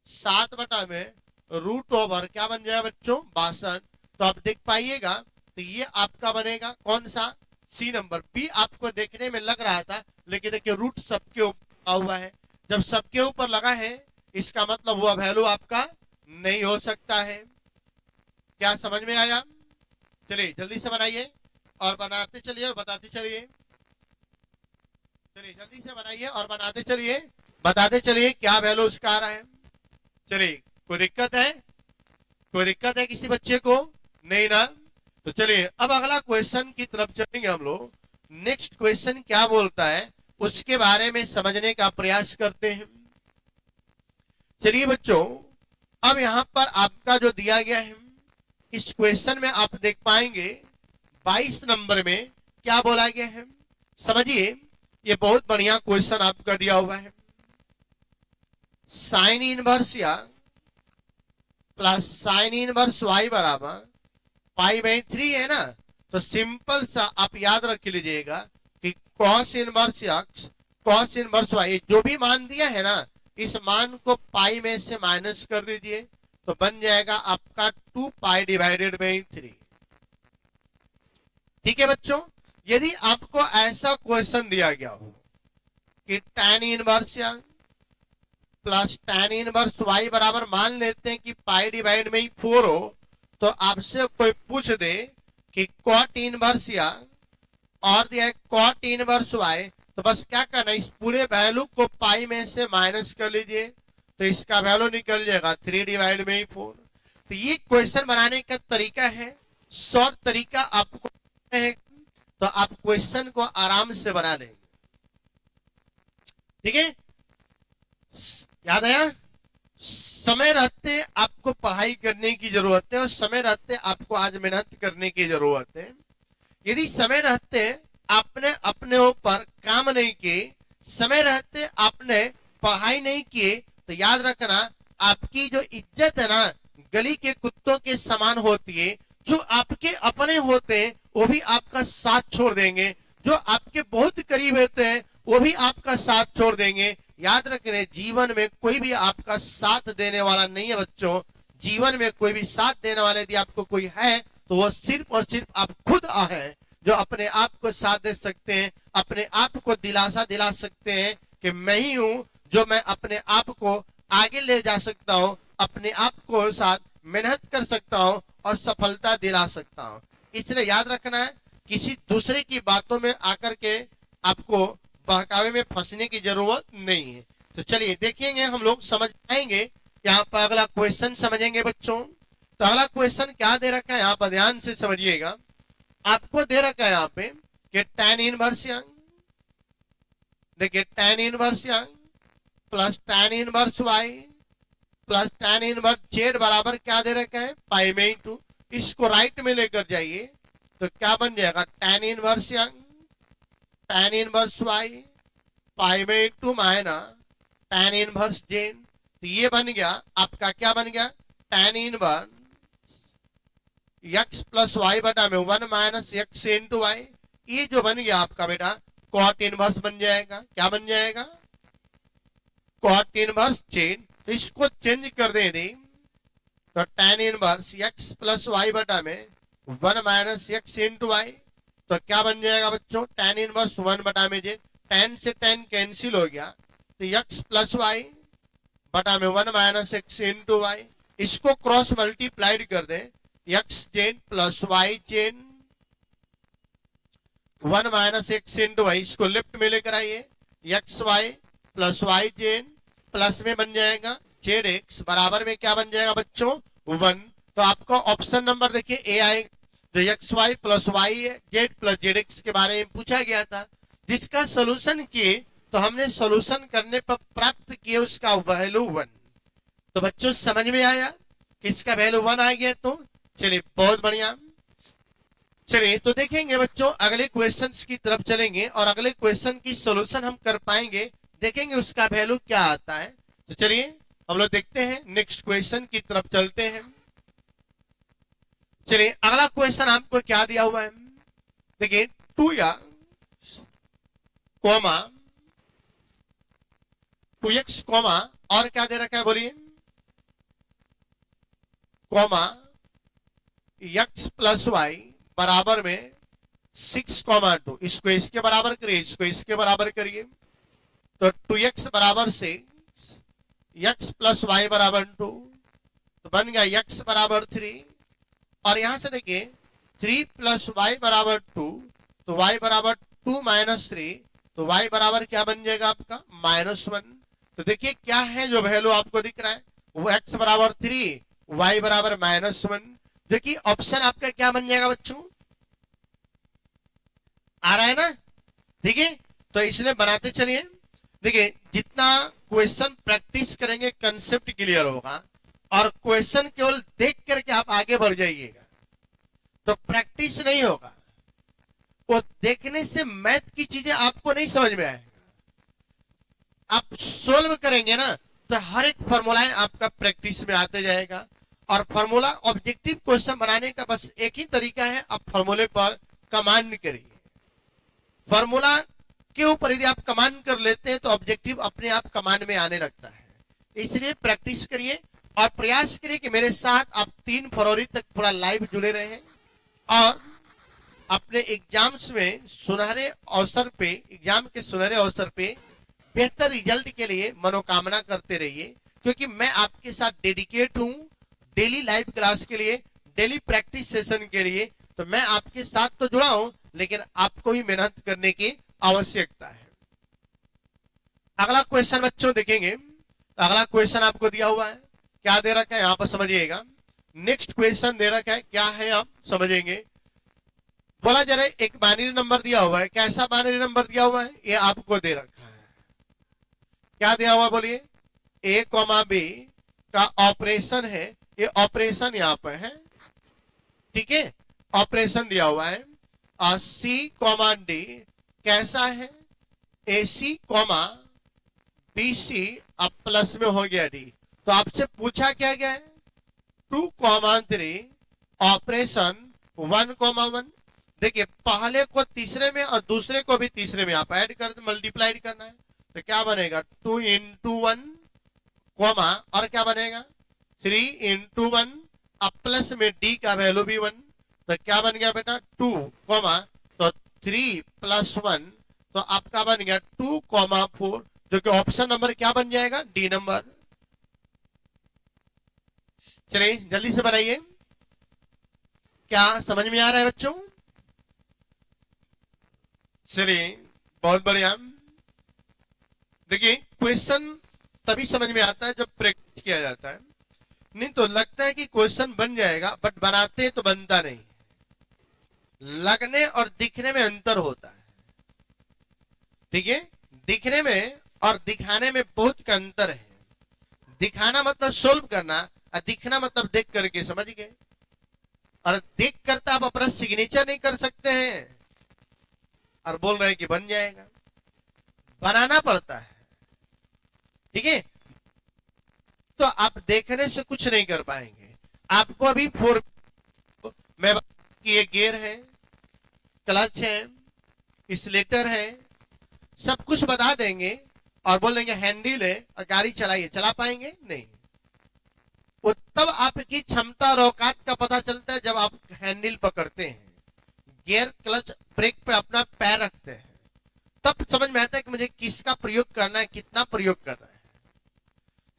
7/में √, क्या बन जाएगा बच्चों 62। तो आप देख पाइएगा तो ये आपका बनेगा कौन सा, सी नंबर। बी आपको देखने में लग रहा था, लेकिन देखिए रूट सबके ऊपर हुआ है, जब सबके ऊपर लगा है इसका मतलब वह वैल्यू आपका नहीं हो सकता है। क्या समझ में आया? चलिए जल्दी से बनाइए और बनाते चलिए और बताते चलिए, चलिए जल्दी से बनाइए और बनाते चलिए, बताते चलिए क्या वैल्यू उसका आ रहा है। चलिए कोई दिक्कत है, कोई दिक्कत है किसी बच्चे को? नहीं ना? तो चलिए अब अगला क्वेश्चन की तरफ चलेंगे हम लोग। नेक्स्ट क्वेश्चन क्या बोलता है उसके बारे में समझने का प्रयास करते हैं। चलिए बच्चों, अब यहां पर आपका जो दिया गया है इस क्वेश्चन में आप देख पाएंगे 22 नंबर में क्या बोला गया है, समझिए। ये बहुत बढ़िया क्वेश्चन आपका दिया हुआ है, साइन इनवर्स या प्लस साइन इनवर्स y बराबर π/3 है ना। तो सिंपल सा आप याद रख लीजिएगा कि cos inverse x cos inverse y जो भी मान दिया है ना, इस मान को पाई में से माइनस कर दीजिए तो बन जाएगा आपका 2π/3। ठीक है बच्चों, यदि आपको ऐसा क्वेश्चन दिया गया हो कि tan इनवर्स या प्लस tan इनवर्स y बराबर मान लेते हैं कि π/4 हो, तो आपसे कोई पूछ दे कि cot इनवर्स या और दिया है cot इनवर्स y, तो बस क्या करना है इस पूरे वैल्यू को पाई में से माइनस कर लीजिए तो इसका वैल्यू निकल जाएगा 3/4। तो ये क्वेश्चन बनाने का तरीका है, शॉर्ट तरीका आपको है, तो आप क्वेश्चन को आराम से बना लेंगे। ठीक है, याद आया? समय रहते आपको पढ़ाई करने की जरूरत है और समय रहते आपको आज मेहनत करने की जरूरत है। यदि समय रहते आपने अपने ऊपर काम नहीं किए, समय रहते आपने पढ़ाई नहीं किए, तो याद रखना आपकी जो इज्जत है ना गली के कुत्तों के समान होती है। जो आपके अपने होते हैं वो भी आपका साथ छोड़ देंगे, जो आपके बहुत करीब होते हैं वो भी आपका साथ छोड़ देंगे। याद रखने जीवन में कोई भी आपका साथ देने वाला नहीं है बच्चों। जीवन में कोई भी साथ देने वाले यदि आपको कोई है तो वो सिर्फ और सिर्फ आप खुद हैं, जो अपने आप को साथ दे सकते हैं, अपने आप को दिलासा दिला सकते हैं कि मैं ही हूं जो मैं अपने आप को आगे ले जा सकता हूं, अपने आप को साथ मेहनत कर सकता हूं और सफलता दिला सकता हूं। इसलिए याद रखना है किसी दूसरे की बातों में आकर के आपको बहकावे में फंसने की जरूरत नहीं है। तो चलिए देखेंगे, हम लोग समझ पाएंगे। यहाँ पर अगला क्वेश्चन समझेंगे बच्चों। तो अगला क्वेश्चन क्या दे रखा है यहाँ पर ध्यान से समझिएगा। आपको दे रखा है यहाँ पे कि tan इनवर्स यंग, देखिए tan inverse young plus tan inverse y plus tan inverse z बराबर क्या दे रखा है π/2। इसको राइट में लेकर जाइए तो क्या बन जाएगा tan इनवर्स यंग tan inverse y π/2 minus tan inverse z। तो ये बन गया आपका, क्या बन गया tan inverse x plus y बटा में 1 माइनस एक्स इंटू वाई, ये जो बन गया आपका बेटा कॉट इनवर्स बन जाएगा। क्या बन जाएगा? Cot inverse chain. तो इसको चेंज कर दे दी तो tan inverse x plus y बटा में 1 माइनस एक्स इंटू वाई, तो क्या बन जाएगा बच्चों? tan इनवर्स 1 बटा में जे tan से tan कैंसिल हो गया, तो एक्स प्लस वाई बटा में 1 माइनस एक्स इंटू वाई, इसको क्रॉस मल्टीप्लाइड कर दे, एक्स चेन प्लस वाई चेन 1 माइनस एक्स इंटू वाई, इसको लेफ्ट में लेकर आइए, एक्स वाई प्लस वाई चेन प्लस में बन जाएगा जेड एक्स बराबर में क्या बन जाएगा बच्चों? 1। तो आपको ऑप्शन नंबर देखिए ए आएगा, जो x y plus y z plus z x के बारे में पूछा गया था, जिसका सोल्यूशन किए तो हमने सोल्यूशन करने पर प्राप्त किए उसका वैल्यू 1। तो बच्चों समझ में आया किसका वैल्यू 1 आ गया? तो चलिए बहुत बढ़िया। चलिए तो देखेंगे बच्चों, अगले क्वेश्चंस की तरफ चलेंगे और अगले क्वेश्चन की सॉल्यूशन हम कर पाएंगे, देखेंगे उसका वैल्यू क्या आता है। तो चलिए हम लोग देखते हैं, नेक्स्ट क्वेश्चन की तरफ चलते हैं। चलिए अगला क्वेश्चन आपको क्या दिया हुआ है, देखिए 2x कॉमा 2x कॉमा और क्या दे रखा है बोलिए, कॉमा x प्लस वाई बराबर में 6,2, इसको इसके बराबर करिए, इसको इसके बराबर करिए, तो 2x बराबर 6, x प्लस वाई बराबर 2, तो बन गया x बराबर 3, और यहां से देखिए 3 प्लस वाई बराबर 2, तो y बराबर 2 माइनस 3, तो y बराबर क्या बन जाएगा आपका? -1। तो देखिए क्या है जो वैल्यू आपको दिख रहा है, वो x बराबर 3, y बराबर -1। देखिए ऑप्शन आपका क्या बन जाएगा बच्चों? आ रहा है ना? ठीक है, तो इसलिए बनाते चलिए। देखिए जितना क्वेश्चन प्रैक्टिस करेंगे कंसेप्ट क्लियर होगा, और क्वेश्चन केवल देख करके आप आगे बढ़ जाइएगा तो प्रैक्टिस नहीं होगा, वो देखने से मैथ की चीजें आपको नहीं समझ में आएगा। आप सोल्व करेंगे ना तो हर एक फॉर्मूला आपका प्रैक्टिस में आते जाएगा, और फॉर्मूला ऑब्जेक्टिव क्वेश्चन बनाने का बस एक ही तरीका है, आप फॉर्मूले पर कमांड करिए। फॉर्मूला के ऊपर यदि आप कमांड कर लेते हैं तो ऑब्जेक्टिव अपने आप कमांड में आने लगता है। इसलिए प्रैक्टिस करिए और प्रयास करिए कि मेरे साथ आप 3 फरवरी तक पूरा लाइव जुड़े रहें, और अपने एग्जाम्स में सुनहरे अवसर पे, एग्जाम के सुनहरे अवसर पे बेहतर रिजल्ट के लिए मनोकामना करते रहिए, क्योंकि मैं आपके साथ डेडिकेट हूं डेली लाइव क्लास के लिए, डेली प्रैक्टिस सेशन के लिए। तो मैं आपके साथ तो जुड़ा हूं, लेकिन आपको भी मेहनत करने की आवश्यकता है। अगला क्वेश्चन बच्चों देखेंगे, अगला क्वेश्चन आपको दिया हुआ है, क्या दे रखा है यहां पर समझिएगा। नेक्स्ट क्वेश्चन दे रखा है, क्या है आप समझेंगे। बोला जरा एक बाइनरी नंबर दिया हुआ है, कैसा बाइनरी नंबर दिया हुआ है, ये आपको दे रखा है। क्या दिया हुआ बोलिए, a, b का ऑपरेशन है, ये ऑपरेशन यहां पर है, ठीक है, ऑपरेशन दिया हुआ है। और C, D कैसा है, AC, BC अब प्लस में हो गया D। तो आपसे पूछा क्या गया है, 2, 3 ऑपरेशन 1, 1। देखिए पहले को तीसरे में और दूसरे को भी तीसरे में आप ऐड कर मल्टीप्लाइड करना है, तो क्या बनेगा 2 into 1 कॉमा और क्या बनेगा 3 into 1, अब प्लस में D का वैल्यू भी 1, तो क्या बन गया बेटा 2 कॉमा, तो 3 + 1, तो आपका बन गया 2, 4, जो कि ऑप्शन नंबर क्या बन जाएगा, डी नंबर। चलिए जल्दी से बनाइए, क्या समझ में आ रहा है बच्चों? चलिए बहुत बढ़िया। देखिए क्वेश्चन तभी समझ में आता है जब प्रैक्टिस किया जाता है, नहीं तो लगता है कि क्वेश्चन बन जाएगा, बट बनाते तो बनता नहीं। लगने और दिखने में अंतर होता है, ठीक है, दिखने में और दिखाने में बहुत का अंतर है। दिखाना मतलब सोल्व करना, और दिखना मतलब देख करके, समझ गए। और देख करता आप अपना सिग्नेचर नहीं कर सकते हैं और बोल रहे हैं कि बन जाएगा, बनाना पड़ता है, ठीक है। तो आप देखने से कुछ नहीं कर पाएंगे, आपको अभी मैं कि ये गियर है, क्लच है, एक्सीलेटर है, सब कुछ बता देंगे और बोल देंगे हैंडल है और गाड़ी चलाइए, चला पाएंगे नहीं। वो तब आपकी क्षमता और औकात का पता चलता है जब आप हैंडल पकड़ते हैं, गियर क्लच ब्रेक पे अपना पैर रखते हैं, तब समझ में आता है कि मुझे किसका प्रयोग करना है, कितना प्रयोग करना है।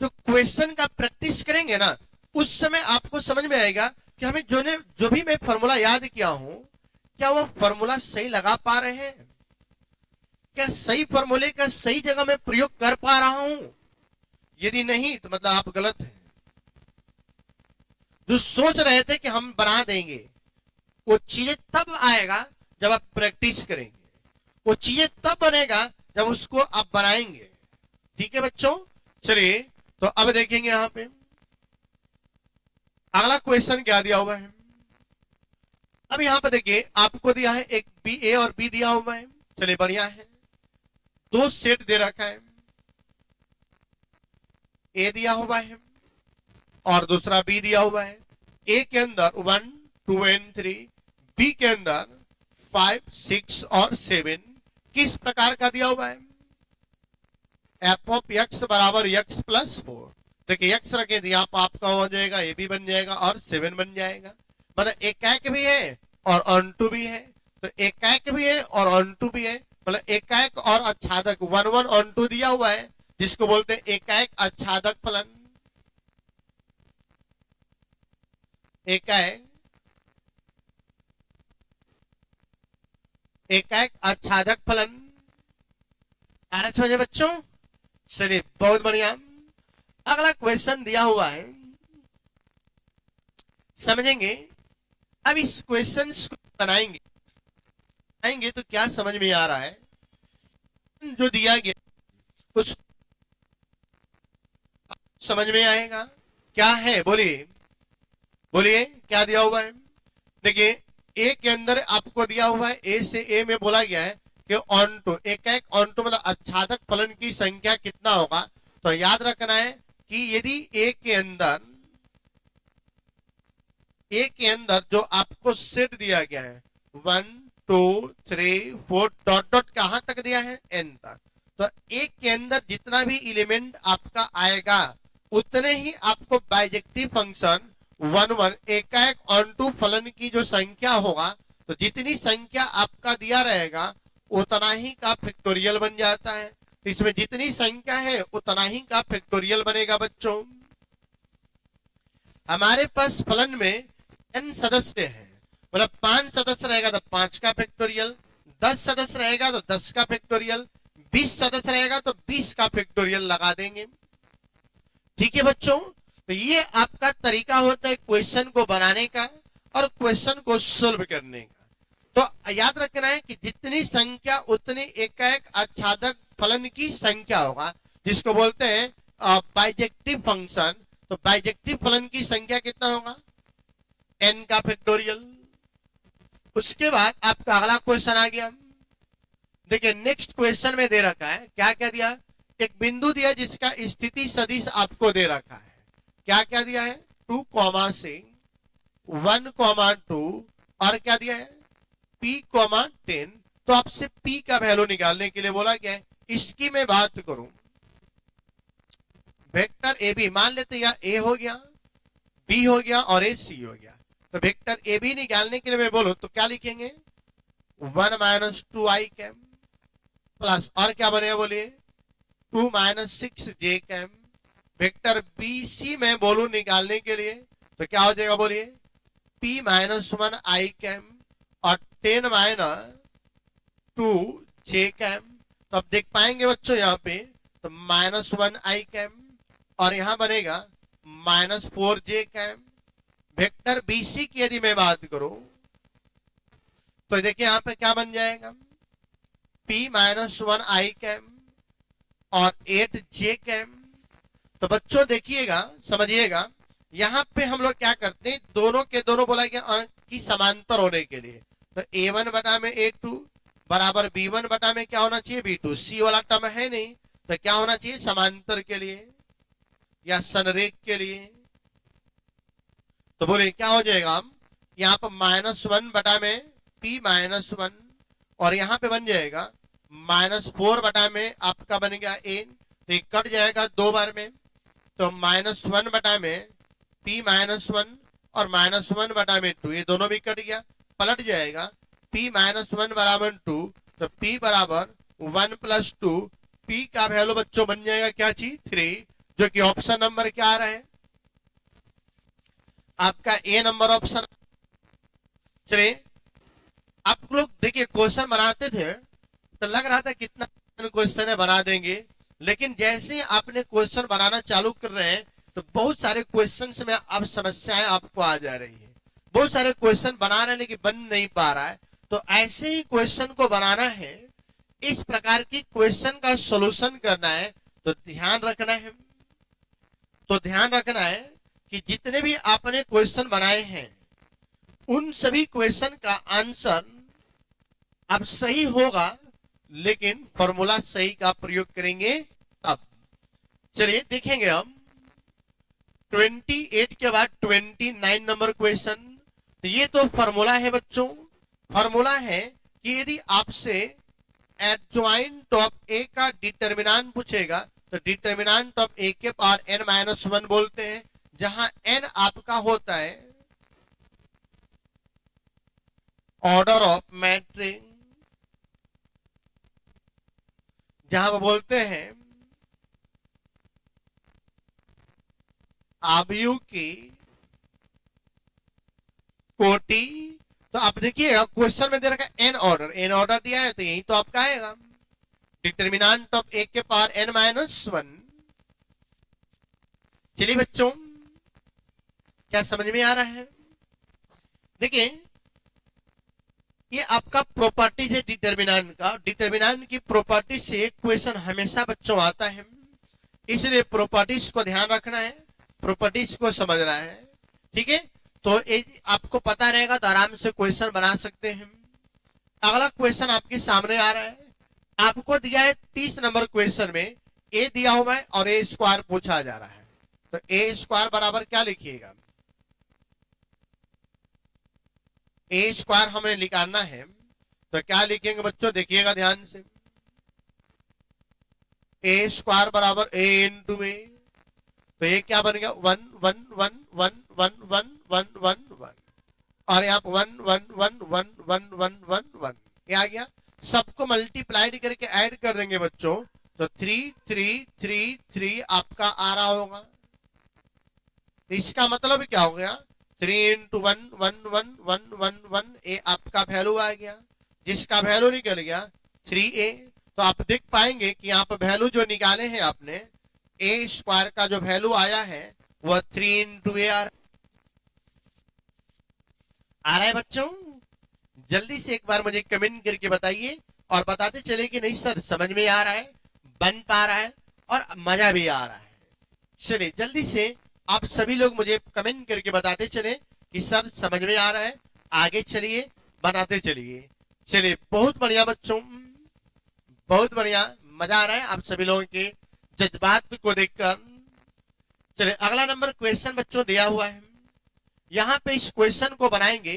तो क्वेश्चन का प्रैक्टिस करेंगे ना, उस समय आपको समझ में आएगा कि हमें जो भी मैं फॉर्मूला याद किया हूं, क्या वो फॉर्मूला सही लगा पा रहे हैं, क्या सही फॉर्मूले का सही जगह में प्रयोग कर पा रहा हूं। यदि नहीं तो मतलब आप गलत हैं। जो सोच रहे थे कि हम बना देंगे, वो चीजें तब आएगा जब आप प्रैक्टिस करेंगे, वो चीजें तब बनेगा जब उसको आप बनाएंगे। ठीक है बच्चों, चलिए तो अब देखेंगे यहां पे अगला क्वेश्चन क्या दिया हुआ है। अब यहां पर देखिए आपको दिया है एक बी, ए और बी दिया हुआ है। चलिए बढ़िया है, दो सेट दे रखा है, ए दिया हुआ है और दूसरा बी दिया हुआ है। ए के अंदर 1, 2 एंड 3, बी के अंदर 5, 6 और 7 किस प्रकार का दिया हुआ है। एफ ऑफ एक्स बराबर एक्स प्लस 4। देखिए एक्स रखे दिया आपका हो जाएगा, ए भी बन जाएगा और 7 बन जाएगा। मतलब एकाएक भी है और ऑन टू भी है, तो एकाएक भी है और ऑन टू भी है। मतलब एकाएक और आच्छादक 1, 1 ऑन टू दिया हुआ है, जिसको बोलते हैं एकाएक आच्छादक फलन। एकाएक आच्छादक फलन आ रहा समझे बच्चों। चलिए बहुत बढ़िया, अगला क्वेश्चन दिया हुआ है, समझेंगे। अब इस क्वेश्चन को बनाएंगे तो क्या समझ में आ रहा है, जो दिया गया कुछ समझ में आएगा। क्या है बोलिए, बोलिए क्या दिया हुआ है। देखिए ए के अंदर आपको दिया हुआ है, ए से ए में बोला गया है कि ऑन टू, एकाएक ऑन टू मतलब आच्छादक फलन की संख्या कितना होगा। तो याद रखना है कि यदि ए के अंदर जो आपको सेट दिया गया है 1, 2, 3, 4 डॉट डॉट कहां तक दिया है, एन तक। तो ए के अंदर जितना भी एलिमेंट आपका आएगा उतने ही आपको बाइजेक्टिव फंक्शन 1, 1 एकाएक ऑन टू फलन की जो संख्या होगा, तो जितनी संख्या आपका दिया रहेगा उतना ही का फैक्टोरियल बन जाता है। तो इसमें जितनी संख्या है उतना ही का फैक्टोरियल बनेगा बच्चों। हमारे पास फलन में n सदस्य है, मतलब 5 सदस्य रहेगा तो 5 का फैक्टोरियल, 10 सदस्य रहेगा तो 10 का फैक्टोरियल, 20 सदस्य रहेगा तो 20 का फैक्टोरियल लगा देंगे। ठीक है बच्चों, तो ये आपका तरीका होता है क्वेश्चन को बनाने का और क्वेश्चन को सोल्व करने का। तो याद रखना है कि जितनी संख्या उतनी एकाएक आच्छादक फलन की संख्या होगा, जिसको बोलते हैं बाइजेक्टिव फंक्शन। तो बाइजेक्टिव फलन की संख्या कितना होगा, n का फैक्टोरियल। उसके बाद आपका अगला क्वेश्चन आ गया। देखिए नेक्स्ट क्वेश्चन में दे रखा है, क्या क्या दिया, एक बिंदु दिया जिसका स्थिति सदिश आपको दे रखा है। क्या क्या दिया है, 2, 6, 1, 2 और क्या दिया है p, 10। तो आपसे p का वैल्यू निकालने के लिए बोला गया है। इसकी मैं बात करूं, वेक्टर ए बी मान लेते, या ए हो गया, बी हो गया और ए सी हो गया। तो वेक्टर ए बी निकालने के लिए मैं बोलूं तो क्या लिखेंगे, 1 - 2 i कैम प्लस और क्या बनेगा बोलिए 2 - 6 j cap. Vector B C में बोलूं निकालने के लिए तो क्या हो जाएगा बोलिए p - 1 i कैम और 10 - 2 j कैम। तो अब देख पाएंगे बच्चों यहाँ पे, तो -1 i कैम और यहां बनेगा -4 j कैम। वेक्टर BC की यदि मैं बात करूं तो देखिए यहां पे क्या बन जाएगा, p - 1 i कैम और 8 j कैम। तो बच्चों देखिएगा, समझिएगा, यहां पे हम लोग क्या करते हैं, दोनों के दोनों बोला गया अंक की समांतर होने के लिए। तो A1 बटा में A2 बराबर B1 बटा में क्या होना चाहिए B2। C वाला टर्म है नहीं, तो क्या होना चाहिए समांतर के लिए या संरेख के लिए। तो बोले क्या हो जाएगा, यहाँ पर -1 बटा में p -1 और यहाँ पे बन जाएगा -4 बटा में आपका बन गया n, तो ये कट जाएगा 2 बार में, तो -1 बटा में p -1 और -1 बटा में 2, ये दोनों भी कट गया, पलट जाएगा p -1 बराबर 2, तो p बराबर 1 + 2, p का वैल्यू बच्चों बन जाएगा क्या चीज 3, जो कि ऑप्शन नंबर क्या आ रहा है आपका ए नंबर ऑप्शन। चलिए आप लोग देखिए क्वेश्चन बनाते थे तो लग रहा था कितना क्वेश्चन है बना देंगे, लेकिन जैसे आपने क्वेश्चन बनाना चालू कर रहे हैं तो बहुत सारे क्वेश्चन में अब समस्याएं आपको आ जा रही है, बहुत सारे क्वेश्चन बना रहे हैं लेकिन बन नहीं पा रहा है। तो ऐसे ही क्वेश्चन को बनाना है, इस प्रकार की क्वेश्चन का सॉल्यूशन करना है, तो ध्यान रखना है कि जितने भी आपने क्वेश्चन बनाए हैं उन सभी क्वेश्चन का आंसर अब सही होगा, लेकिन फॉर्मूला सही का प्रयोग करेंगे तब। चलिए देखेंगे हम 28 के बाद 29 नंबर क्वेश्चन। तो ये तो फॉर्मूला है बच्चों, फॉर्मूला है कि यदि आपसे एडजॉइंट ऑफ ए का डिटर्मिनेंट पूछेगा तो डिटर्मिनेंट ऑफ ए के पावर n-1 बोलते हैं, जहां n आपका होता है ऑर्डर ऑफ मैट्रिक्स, जहां वो बोलते हैं आव्यूह की कोटि। तो आप देखिए क्वेश्चन में दे रखा है n ऑर्डर दिया है, तो यही तो आपका आएगा डिटर्मिनेंट ऑफ ए के पावर n-1। चलिए बच्चों क्या समझ में आ रहा है? देखिए ये आपका प्रॉपर्टीज है डिटर्मिनेंट का, डिटर्मिनेंट की प्रॉपर्टी से क्वेश्चन हमेशा बच्चों आता है, इसलिए प्रॉपर्टीज को ध्यान रखना है, प्रॉपर्टीज को समझना है, ठीक है। तो आपको पता रहेगा तो आराम से क्वेश्चन बना सकते हैं। अगला क्वेश्चन आपके सामने आ रहा है, आपको दिया है 30 नंबर क्वेश्चन में ए दिया हुआ है और ए स्क्वायर पूछा जा रहा है, तो ए स्क्वायर बराबर क्या लिखिएगा, ए स्क्वायर हमें निकालना है, तो क्या लिखेंगे बच्चों देखिएगा ध्यान से, ए स्क्वायर बराबर ए इंटू ए, तो ये क्या बन गया 1 1 1 1 1 1 1 1 1 और यहाँ 1 1 1 1 1 1 1 1 ये आ गया। सबको मल्टीप्लाइड करके ऐड कर देंगे बच्चों, तो 3 3 3 3 आपका आ रहा होगा। इसका मतलब क्या हो गया 3 × 1 1 1 1 1 1 ए आपका वैल्यू आ गया, जिसका वैल्यू निकल गया 3a। तो आप देख पाएंगे कि यहाँ पर वैल्यू जो निकाले हैं आपने, ए स्क्वायर का जो वैल्यू आया है वह 3 × a आ रहा है बच्चों। जल्दी से एक बार मुझे कमेंट करके बताइए और बताते चले कि नहीं सर समझ में आ रहा है, बन पा रहा है और मजा भी आ रहा है। चलिए जल्दी से आप सभी लोग मुझे कमेंट करके बताते चले कि सर समझ में आ रहा है, आगे चलिए बनाते चलिए। चलिए बहुत बढ़िया बच्चों, बहुत बढ़िया, मजा आ रहा है आप सभी लोगों के जज्बात को देखकर। चलिए अगला नंबर क्वेश्चन बच्चों दिया हुआ है, यहाँ पे इस क्वेश्चन को बनाएंगे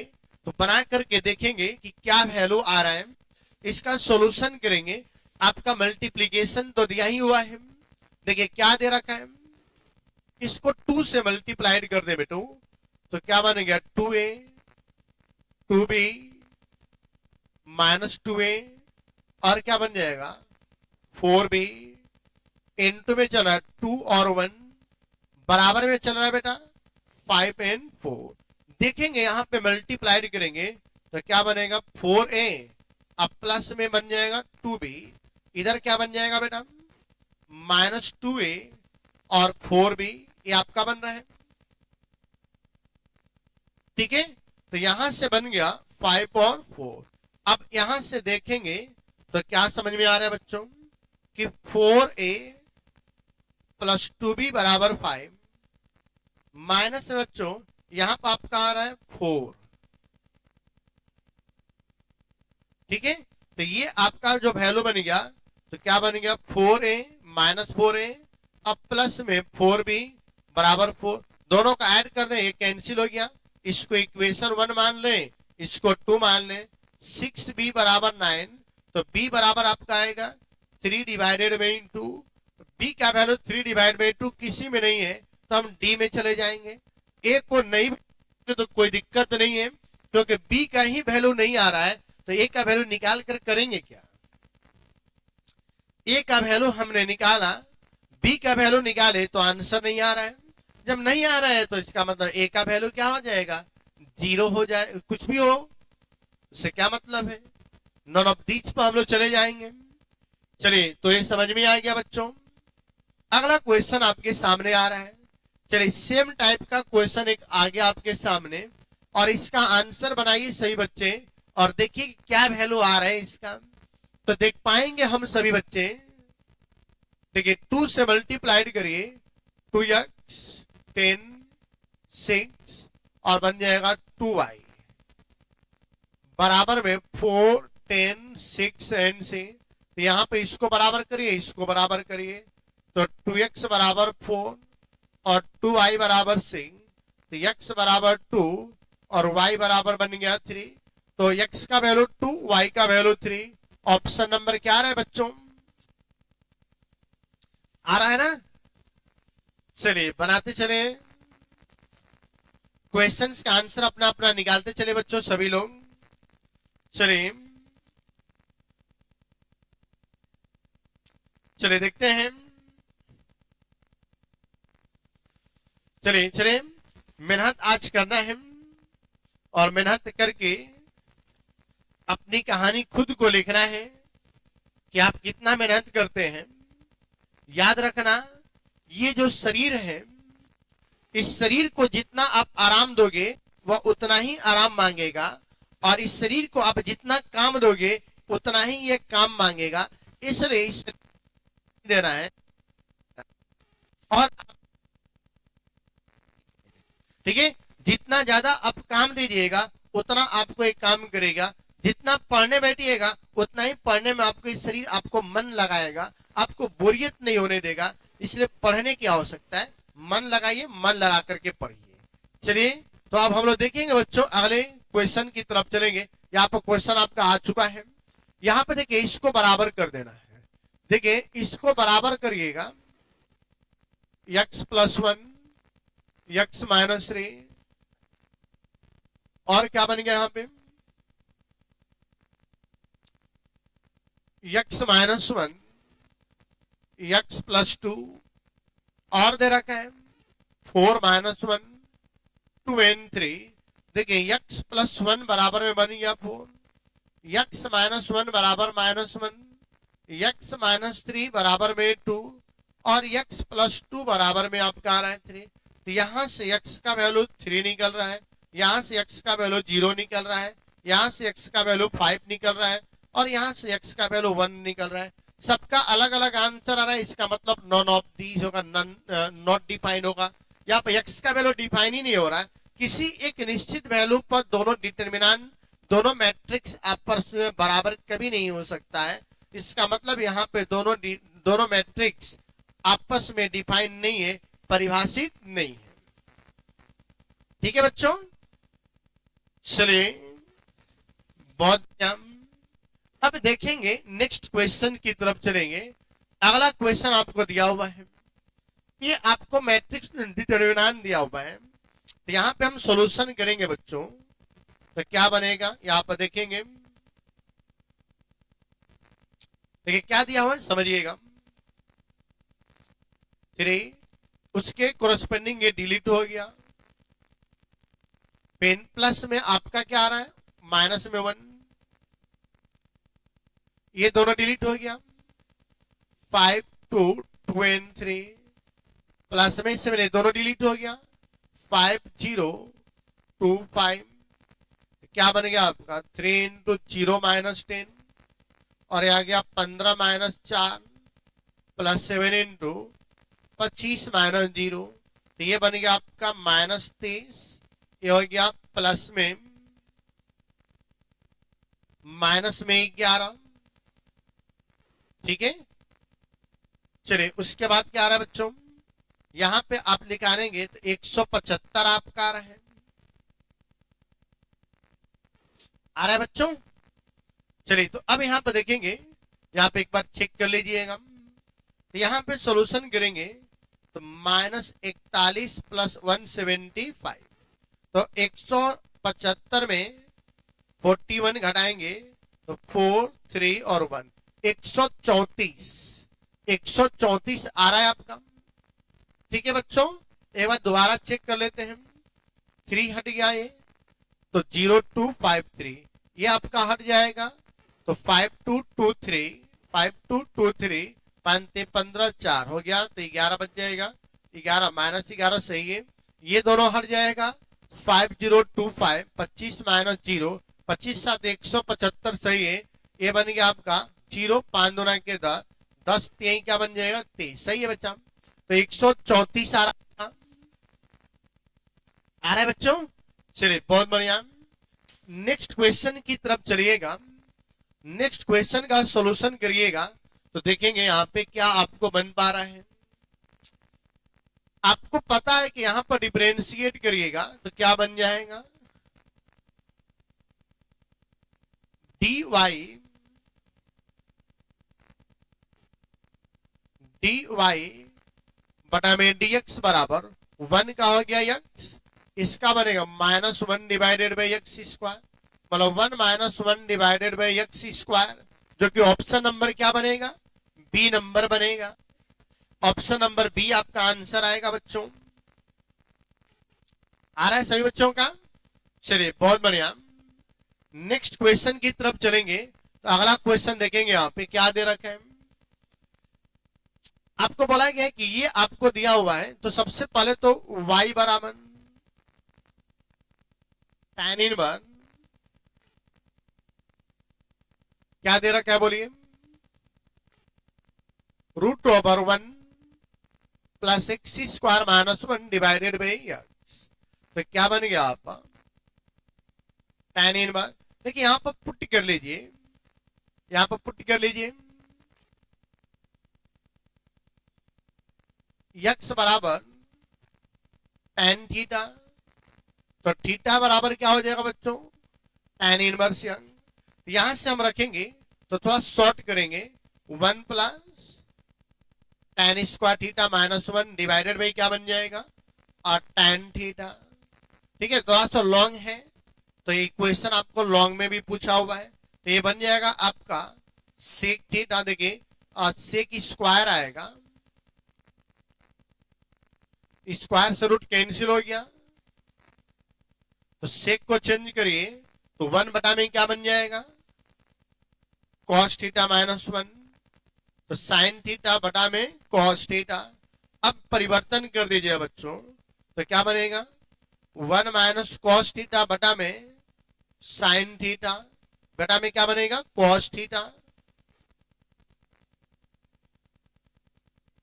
तो बना करके देखेंगे कि क्या वैल्यू आ रहा है, इसका सॉल्यूशन करेंगे। आपका मल्टीप्लीकेशन तो दिया ही हुआ है, देखिए क्या दे रखा है, इसको 2 से मल्टीप्लाइड कर दे बेटो, तो क्या बन गया 2a 2b -2a और क्या बन जाएगा 4b इंटू में चल रहा है 2 और 1 बराबर में चल रहा है बेटा 5 and 4। देखेंगे यहाँ पे मल्टीप्लाइड करेंगे तो क्या बनेगा 4a अब प्लस में बन जाएगा 2b, इधर क्या बन जाएगा बेटा -2a और 4b, ये आपका बन रहा है, ठीक है। तो यहां से बन गया 5 और 4। अब यहां से देखेंगे तो क्या समझ में आ रहा है बच्चों कि 4a + 2b बराबर 5 माइनस में बच्चों यहां पर आपका आ रहा है 4, ठीक है। तो ये आपका जो वैल्यू बन गया तो क्या बन गया 4a - 4a अब प्लस में 4b बराबर 4, दोनों का ऐड कर दें ये कैंसिल हो गया, इसको इक्वेशन 1 मान लें, इसको 2 मान लें, 6b बराबर 9, तो b बराबर आपका आएगा 3 डिवाइडेड बाई 2। b का वैल्यू 3 डिवाइड बाई 2 किसी में नहीं है, तो हम d में चले जाएंगे। a को नहीं तो कोई दिक्कत नहीं है, क्योंकि b का ही वैल्यू नहीं आ रहा है, तो a का वैल्यू निकाल कर करेंगे क्या। a का वैल्यू हमने निकाला, b का वैल्यू निकाले तो आंसर नहीं आ रहा है। जब नहीं आ रहा है तो इसका मतलब a का वैल्यू क्या हो जाएगा, 0 हो जाए, कुछ भी हो, उससे क्या मतलब है। नॉन ऑफ दीज पर हम लोग चले जाएंगे। चलिए, तो ये समझ में आ गया बच्चों। अगला क्वेश्चन आपके सामने आ रहा है। चलिए, सेम टाइप का क्वेश्चन एक आ गया आपके सामने, और इसका आंसर बनाइए सही बच्चे, और देखिए क्या वैल्यू आ रहा है इसका। तो देख पाएंगे हम सभी बच्चे। देखिए, 2 से मल्टीप्लाइड करिए, 2x 10 6 और बन जाएगा 2y बराबर में 4 10 6 एंड से। तो यहां पे इसको बराबर करिए, इसको बराबर करिए, तो 2x बराबर 4 और 2y बराबर 6, तो x बराबर 2 और y बराबर बन गया 3। तो x का वैल्यू 2, y का वैल्यू 3। ऑप्शन नंबर क्या आ रहा है बच्चों, आ रहा है ना। चलिए बनाते चले, क्वेश्चंस का आंसर अपना अपना निकालते चले बच्चों सभी लोग। चलिए चलिए देखते हैं। चलिए चलिए, मेहनत आज करना है, और मेहनत करके अपनी कहानी खुद को लिखना है कि आप कितना मेहनत करते हैं। याद रखना, ये जो शरीर है, इस शरीर को जितना आप आराम दोगे वह उतना ही आराम मांगेगा, और इस शरीर को आप जितना काम दोगे उतना ही ये काम मांगेगा। इसलिए इस देना है, और ठीक है, जितना ज्यादा आप काम दीजिएगा उतना आपको एक काम करेगा। जितना पढ़ने बैठिएगा उतना ही पढ़ने में आपको इस शरीर आपको मन लगाएगा, आपको बोरियत नहीं होने देगा। इसलिए पढ़ने की आवश्यकता है, मन लगाइए, मन लगा करके पढ़िए। चलिए, तो अब हम लोग देखेंगे बच्चों, अगले क्वेश्चन की तरफ चलेंगे। यहाँ पर क्वेश्चन आपका आ चुका है। यहाँ पे देखिए, इसको बराबर कर देना है। देखिए, इसको बराबर करिएगा, x + 1 x - 3, और क्या बन गया यहाँ पे, x - 1 x + 2, और दे रखा है 4 - 1 2 and 3। देखिए, x + 1 बराबर में बन गया 4, x - 1 बराबर -1, x - 3 बराबर में 2, और x + 2 बराबर में आपका आ रहा है 3। तो यहां से x का वैल्यू 3 निकल रहा है, यहां से x का वैल्यू 0 निकल रहा है, यहां से x का वैल्यू 5 निकल रहा है, और यहां से x का वैल्यू 1 निकल रहा है। सबका अलग अलग आंसर आ रहा है, इसका मतलब नॉन ऑफ दीज होगा, नॉट डिफाइन होगा। यहाँ पे x का वैल्यू डिफाइन ही नहीं हो रहा है। किसी एक निश्चित वैल्यू पर दोनों डिटर्मिनेंट, दोनों मैट्रिक्स आपस में बराबर कभी नहीं हो सकता है। इसका मतलब यहाँ पे दोनों मैट्रिक्स आपस में डिफाइन नहीं है, परिभाषित नहीं है। ठीक है बच्चों, चलिए बहुत अब देखेंगे, नेक्स्ट क्वेश्चन की तरफ चलेंगे। अगला क्वेश्चन आपको दिया हुआ है, ये आपको मैट्रिक्स डिटर्मिनेंट दिया हुआ है। तो यहाँ पे हम सॉल्यूशन करेंगे बच्चों, तो क्या बनेगा यहाँ पर देखेंगे। देखिए क्या दिया हुआ है, समझिएगा। 3 उसके कोरस्पेंडिंग ये डिलीट हो गया, पेन प्लस में आपका क्या आ रहा है, माइनस में 1, ये दोनों डिलीट हो गया। 5 2 2 and 3 प्लस में 7, दोनों डिलीट हो गया। 5 0 2 5, क्या बन गया आपका 3 × 0 - 10, और ये आ गया 15 - 4 + 7 × 25 - 0, तो ये बन गया आपका -23। ये हो गया प्लस में -11। ठीक है, चलिए उसके बाद क्या आ रहा है बच्चों, यहां पे आप निकालेंगे तो 175 आपका आ रहा है। आ रहा है बच्चों? चलिए तो अब यहाँ पर देखेंगे, यहाँ पे एक बार चेक कर लीजिएगा। तो यहाँ पे सॉल्यूशन करेंगे तो -41 + 175, तो 175 में 41 घटाएंगे तो 4 3 और 1, 134, 134 आ रहा है आपका। ठीक है बच्चों, एक बार दोबारा चेक कर लेते हैं। 3 हट गया ये, तो 0253 ये आपका हट जाएगा, तो 5223, 5223 5 15 4 हो गया, तो 11 बच जाएगा। 11 -11 सही है, ये दोनों हट जाएगा। 5025 25 - 0, 25 7 175 सही है, ये बन गया आपका 0 5 2 के 10, 10 3 क्या बन जाएगा 23, सही है बच्चा। तो 134 आ रहा है बच्चों। चलिए बहुत बढ़िया, नेक्स्ट क्वेश्चन की तरफ चलिएगा। नेक्स्ट क्वेश्चन का सॉल्यूशन करिएगा तो देखेंगे यहाँ पे क्या आपको बन पा रहा है। आपको पता है कि यहां पर डिफरेंशिएट करिएगा तो क्या बन जाएगा, dy बटा में dx बराबर 1 का हो गया x, इसका बनेगा -1 डिवाइडेड बाई एक्स स्क्वायर, मतलब 1 - 1 डिवाइडेड बाई एक्स स्क्वायर, जो कि ऑप्शन नंबर क्या बनेगा, बी नंबर बनेगा। ऑप्शन नंबर बी आपका आंसर आएगा बच्चों। आ रहा है सभी बच्चों का? चलिए बहुत बढ़िया, नेक्स्ट क्वेश्चन की तरफ चलेंगे। तो अगला क्वेश्चन देखेंगे यहाँ पे क्या दे रखा है। आपको बोला गया है कि ये आपको दिया हुआ है, तो सबसे पहले तो y बराबर tan इनवर्स क्या दे रखा है बोलिए, √1 + x² - 1 डिवाइडेड बाई x, तो क्या बन गया आपका tan इनवर्स। देखिए यहां पर पुट कर लीजिए, यहां पर पुट कर लीजिए, x बराबर tan थीटा, तो थीटा बराबर क्या हो जाएगा बच्चों, tan इनवर्स यंग। यहां से हम रखेंगे तो थोड़ा शॉर्ट करेंगे, 1 + tan² थीटा -1 डिवाइडेड बाई क्या बन जाएगा, और tan थीटा। ठीक है, थोड़ा सा लॉन्ग है तो ये क्वेश्चन आपको लॉन्ग में भी पूछा हुआ है, तो ये बन जाएगा आपका सेक थीटा। देखिए सेक स्क्वायर आएगा, स्क्वायर से रूट कैंसिल हो गया, तो सेक को चेंज करिए तो 1 बटा में क्या बन जाएगा, cos थीटा -1, तो sin थीटा बटा में cos थीटा। अब परिवर्तन कर दीजिए बच्चों, तो क्या बनेगा 1 - cos थीटा बटा में sin थीटा बटा में क्या बनेगा cos थीटा,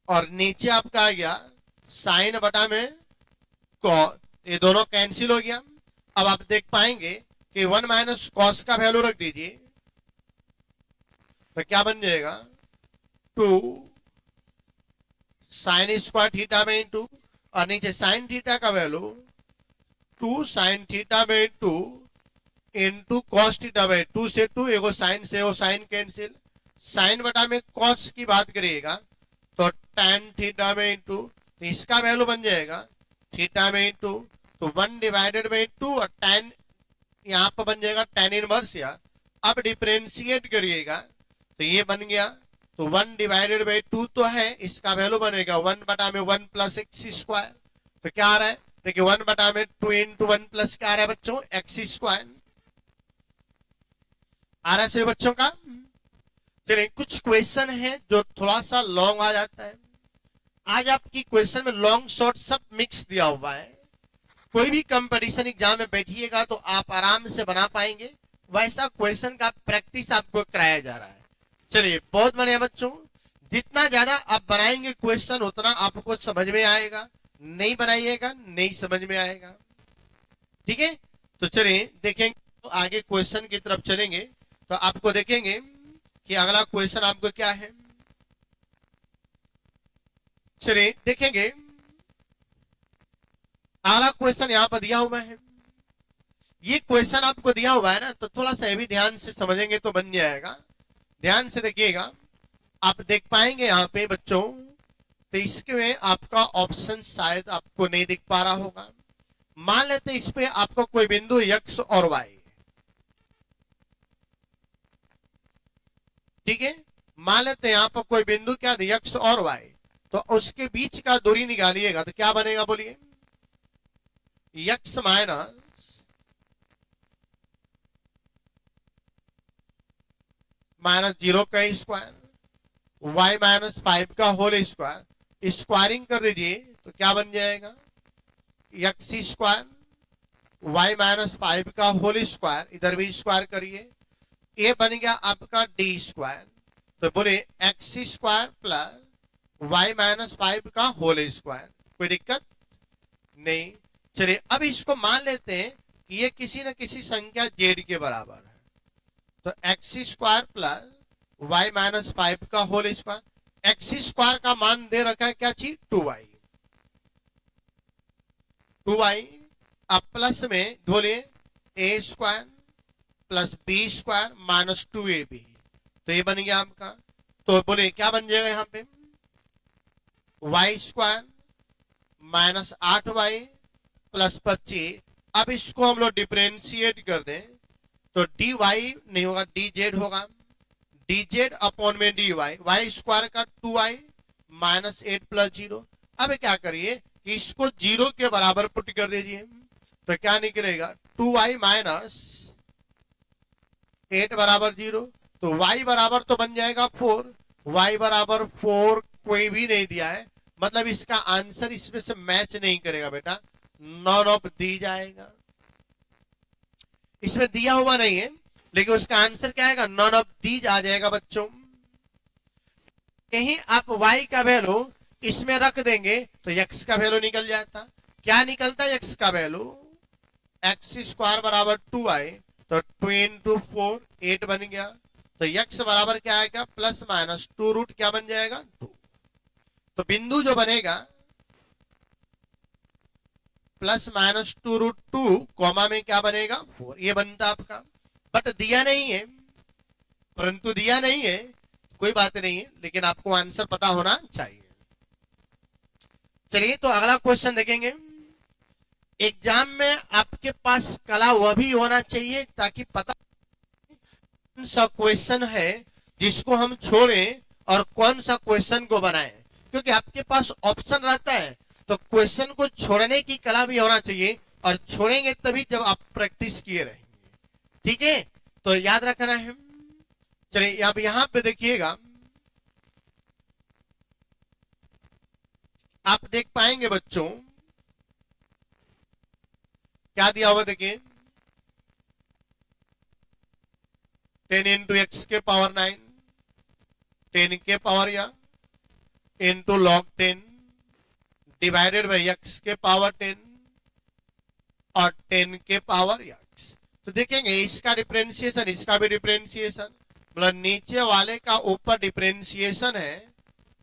और नीचे आपका आ गया साइन बटा में cos, ये दोनों कैंसिल हो गया। अब आप देख पाएंगे कि 1 - cos का वैल्यू रख दीजिए तो क्या बन जाएगा 2 sin² थीटा में 2, और नीचे sin थीटा का वैल्यू 2 sin थीटा में 2 इंटू cos थीटा में 2 से 2, एगो साइन से एगो साइन कैंसिल, साइन बटा में cos की बात करिएगा तो tan थीटा में 2, तो इसका वैल्यू बन जाएगा थीटा में 2, तो 1 डिवाइडेड बाई 2, और tan यहां पर बन जाएगा tan इनवर्स। या अब डिफरेंशिएट करिएगा तो ये बन गया, तो 1 डिवाइडेड बाई 2 तो है, इसका वैल्यू बनेगा 1 बटा में 1 + x², तो क्या आ रहा है देखिए 1 बटा में 2 × 1 + क्या आ रहा है बच्चों x²। आ रहा है सभी बच्चों का? चलिए कुछ क्वेश्चन है जो थोड़ा सा लॉन्ग आ जाता है। आज आपकी क्वेश्चन में लॉन्ग शॉर्ट सब मिक्स दिया हुआ है। कोई भी कंपटीशन एग्जाम में बैठिएगा तो आप आराम से बना पाएंगे, वैसा क्वेश्चन का प्रैक्टिस आपको कराया जा रहा है। चलिए बहुत बढ़िया बच्चों, जितना ज्यादा आप बनाएंगे क्वेश्चन उतना आपको समझ में आएगा, नहीं बनाइएगा नहीं समझ में आएगा। ठीक है, तो चलिए देखेंगे, तो आगे क्वेश्चन की तरफ चलेंगे तो आपको देखेंगे कि अगला क्वेश्चन आपको क्या है। चलिए देखेंगे अगला क्वेश्चन यहां पर दिया हुआ है, ये क्वेश्चन आपको दिया हुआ है ना, तो थोड़ा सा ये भी ध्यान से समझेंगे तो बन जाएगा। ध्यान से देखिएगा, आप देख पाएंगे यहाँ पे बच्चों, तो इसके में आपका ऑप्शन शायद आपको नहीं दिख पा रहा होगा। मान लेते इस पे आपको कोई बिंदु x और y, ठीक है, मान लेते हैं यहाँ पर कोई बिंदु क्या दिया x और y, तो उसके बीच का दूरी निकालिएगा तो क्या बनेगा बोलिए, x माइनस 0 का स्क्वायर, y -5 का होल स्क्वायर, स्क्वायरिंग कर दीजिए तो क्या बन जाएगा, x स्क्वायर y -5 का होल स्क्वायर, इधर भी स्क्वायर करिए, ये बन गया आपका d स्क्वायर। तो बोले x स्क्वायर प्लस y -5 का होल स्क्वायर, कोई दिक्कत नहीं। चलिए अब इसको मान लेते हैं कि ये किसी न किसी संख्या z के बराबर है, तो x स्क्वायर प्लस y -5 का होल स्क्वायर, x स्क्वायर का मान दे रखा है क्या चीज, 2y, अब प्लस में बोलिए a square plus b square minus 2ab, तो ये बन गया आपका। तो बोले क्या बन जाएगा यहाँ पे, y square minus 8y plus 25। अब इसको हम लोग डिफरेंशिएट कर दें तो dy नहीं होगा, dz होगा, dz अपॉन में dy, y स्क्वायर का 2y माइनस 8 प्लस 0। अब क्या करिए कि इसको 0 के बराबर पुट कर दीजिए, तो क्या निकलेगा 2y माइनस 8 बराबर 0, तो y बराबर तो बन जाएगा 4, y बराबर 4 कोई भी नहीं दिया है, मतलब इसका आंसर इसमें से मैच नहीं करेगा बेटा, नॉन ऑफ दी जाएगा, इसमें दिया हुआ नहीं है लेकिन उसका आंसर क्या आएगा, नॉन ऑफ दीज आ जाएगा बच्चों। कहीं आप y का वैल्यू इसमें रख देंगे तो x का वैल्यू निकल जाता, क्या निकलता है x का वैल्यू, x स्क्वायर बराबर 2y, तो 2 इंटू 4 8 बन गया, तो x बराबर क्या आएगा प्लस माइनस 2 रूट क्या बन जाएगा 2, तो बिंदु जो बनेगा प्लस माइनस 2 रूट 2 कॉमा में क्या बनेगा 4, ये बनता आपका, बट दिया नहीं है, परंतु दिया नहीं है कोई बात नहीं है, लेकिन आपको आंसर पता होना चाहिए। चलिए तो अगला क्वेश्चन देखेंगे। एग्जाम में आपके पास कला वह भी होना चाहिए ताकि पता कौन सा क्वेश्चन है जिसको हम छोड़ें और कौन सा क्वेश्चन को बनाएं, क्योंकि आपके पास ऑप्शन रहता है, तो क्वेश्चन को छोड़ने की कला भी होना चाहिए, और छोड़ेंगे तभी जब आप प्रैक्टिस किए रहेंगे, ठीक है, तो याद रखना है। चलिए अब यहां पे देखिएगा, आप देख पाएंगे बच्चों क्या दिया हुआ, देखिए 10 इंटू एक्स के पावर 9, 10 के पावर या into log 10 divided by x के पावर 10 और 10 के पावर एक्स। तो देखेंगे इसका डिफरेंशिएशन, इसका भी डिफरेंशिएशन, मतलब नीचे वाले का ऊपर डिफरेंशिएशन है,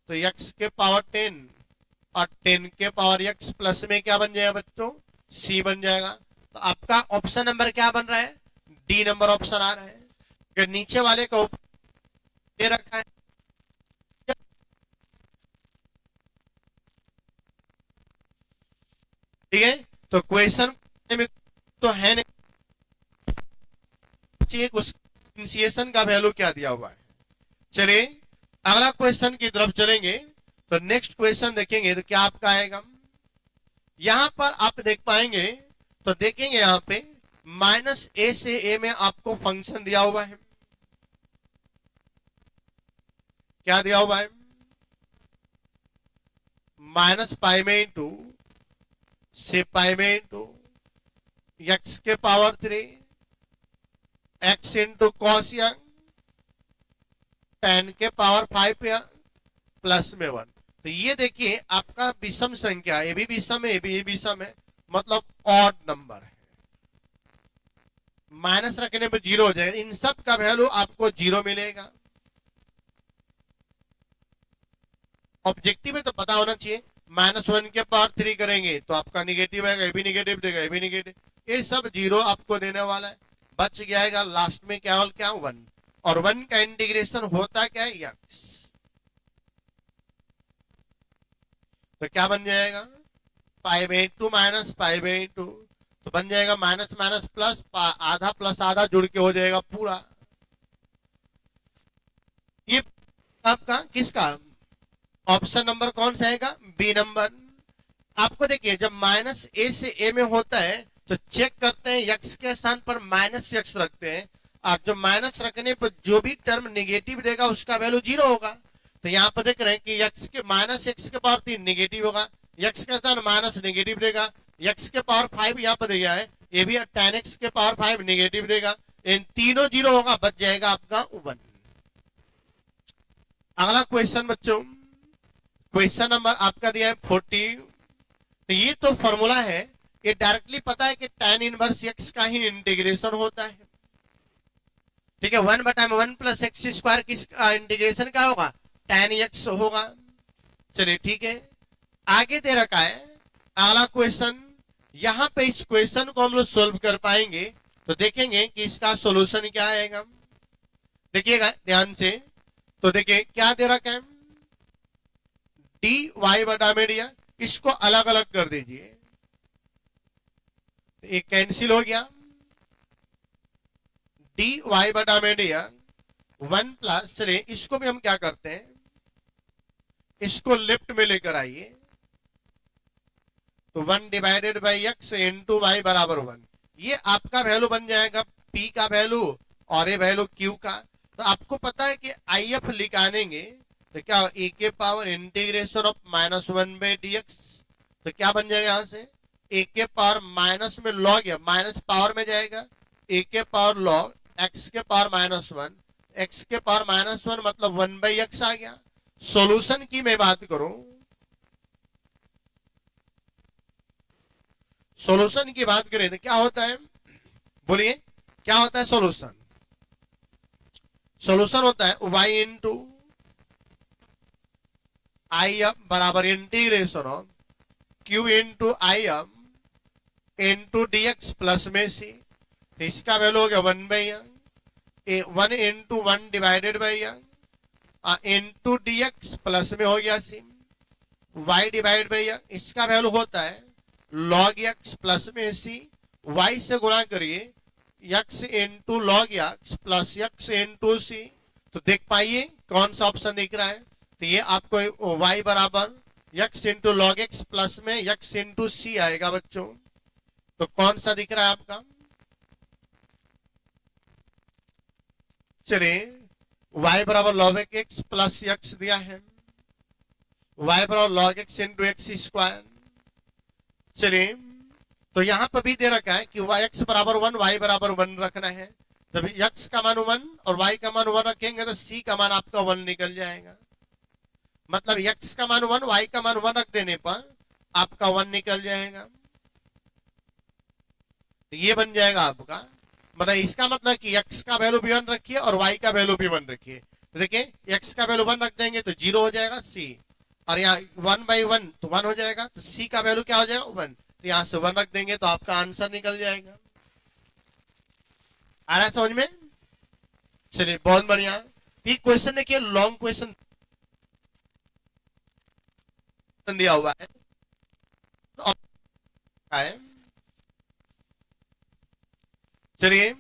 तो एक्स के पावर 10 और 10 के पावर एक्स प्लस में क्या बन जाएगा बच्चों, सी बन जाएगा। तो आपका ऑप्शन नंबर क्या बन रहा है, डी नंबर ऑप्शन आ रहा है, कि नीचे वाले का ऊपर दे रखा है, ठीक है, तो क्वेश्चन में तो है नहीं, उस डिफरेंशिएशन का वैल्यू क्या दिया हुआ है। चलिए अगला क्वेश्चन की तरफ चलेंगे, तो नेक्स्ट क्वेश्चन देखेंगे तो क्या आपका आएगा, यहां पर आप देख पाएंगे, तो देखेंगे यहां पे माइनस ए से ए में आपको फंक्शन दिया हुआ है, क्या दिया हुआ है, माइनस पाई में इंटू से पाई में इंटू एक्स के पावर 3 एक्स इंटू कॉस या 10 के पावर 5 या प्लस में 1। तो ये देखिए आपका विषम संख्या, ये भी विषम है, ये भी विषम है, मतलब ऑड नंबर है, माइनस रखने पे 0 हो जाएगा, इन सब का वैल्यू आपको 0 मिलेगा। ऑब्जेक्टिव में तो पता होना चाहिए, -1 के पावर 3 करेंगे तो आपका निगेटिव आएगा, ये भी निगेटिव देगा, ये भी निगेटिव, ये सब 0 आपको देने वाला है, बच जाएगा लास्ट में क्या क्या 1, और 1 का इंटीग्रेशन होता क्या है x, तो क्या बन जाएगा π/2 माइनस π/2, तो बन जाएगा माइनस माइनस प्लस, आधा प्लस आधा जुड़ के हो जाएगा पूरा। ये आपका किसका ऑप्शन नंबर कौन सा आएगा, बी नंबर। आपको देखिए जब माइनस ए से ए में होता है तो चेक करते हैं यक्स के स्थान पर माइनस यक्स रखते हैं, और जो माइनस रखने पर जो भी टर्म निगेटिव देगा उसका वैल्यू 0 होगा। तो यहाँ पर देख रहे हैं कि यक्स के माइनस एक्स के पावर 3 निगेटिव होगा, यक्स के स्थान माइनस निगेटिव देगा, यक्स के पावर 5 यहाँ पर दिया है, ये भी tan x के पावर 5 निगेटिव देगा, इन तीनों 0 होगा, बच जाएगा आपका 1। अगला क्वेश्चन बच्चों, क्वेश्चन नंबर आपका दिया है 40। तो ये तो फॉर्मूला है, ये डायरेक्टली पता है कि tan इनवर्स x का ही इंटीग्रेशन होता है, ठीक है। 1/1 प्लस एक्स स्क्वायर किसका इंटीग्रेशन क्या होगा, tan x होगा। चलिए ठीक है, आगे दे रखा है अगला क्वेश्चन। यहां पे इस क्वेश्चन को हम लोग सोल्व कर पाएंगे तो देखेंगे कि इसका सॉल्यूशन क्या आएगा। देखिएगा ध्यान से, तो देखिए क्या दे रखा है, dy बटा में दिया, इसको अलग अलग कर दीजिए, एक कैंसिल हो गया, dy बटा में दिया 1 प्लस, चलिए इसको भी हम क्या करते हैं, इसको लेफ्ट में लेकर आइए, तो 1 divided by x into y बराबर 1, ये आपका वैल्यू बन जाएगा p का वैल्यू और ये वैल्यू q का। तो आपको पता है कि IF निकालेंगे तो क्या e के पावर इंटीग्रेशन ऑफ -1/dx, तो क्या बन जाएगा यहां से a के पावर माइनस में लॉग, या माइनस पावर में जाएगा a के पावर लॉग x के पावर -1, x के पावर -1 मतलब 1/x आ गया। सॉल्यूशन की मैं बात करूं, सॉल्यूशन की बात करें तो क्या होता है, बोलिए क्या होता है सॉल्यूशन, सॉल्यूशन होता है y इंटू आई एम बराबर integration of q into I am into D x plus में सी, तो इसका वैल्यू हो गया 1/1 into 1 divided by into D x plus में हो गया सी, y डिवाइड बाई इसका वैल्यू होता है log x प्लस में सी, y से गुणा करिए x into log x plus x into C, तो देख पाइए कौन सा ऑप्शन दिख रहा है, तो ये आपको y बराबर x into log x plus में x इंटू सी आएगा बच्चों। तो कौन सा दिख रहा है आपका, चलिए y बराबर log x प्लस x दिया है, y बराबर log x into x square. चलिए तो यहां पर भी दे रखा है कि x बराबर 1 y बराबर 1 रखना है, जब x का मान 1 और y का मान 1 रखेंगे तो c का मान आपका 1 निकल जाएगा, मतलब x का मान 1 y का मान 1 रख देने पर आपका 1 निकल जाएगा, तो ये बन जाएगा आपका, मतलब इसका मतलब कि x का वैल्यू भी 1 रखिए और y का वैल्यू भी 1 रखिए, तो देखिए x का वैल्यू 1 रख देंगे तो 0 हो जाएगा c, और यहाँ 1/1 तो 1 हो जाएगा, तो c का वैल्यू क्या हो जाएगा 1, तो यहां से 1 रख देंगे तो आपका आंसर निकल जाएगा। आ रहा है समझ में, चलिए बहुत बढ़िया। ये क्वेश्चन देखिए लॉन्ग क्वेश्चन दिया हुआ है, चलिए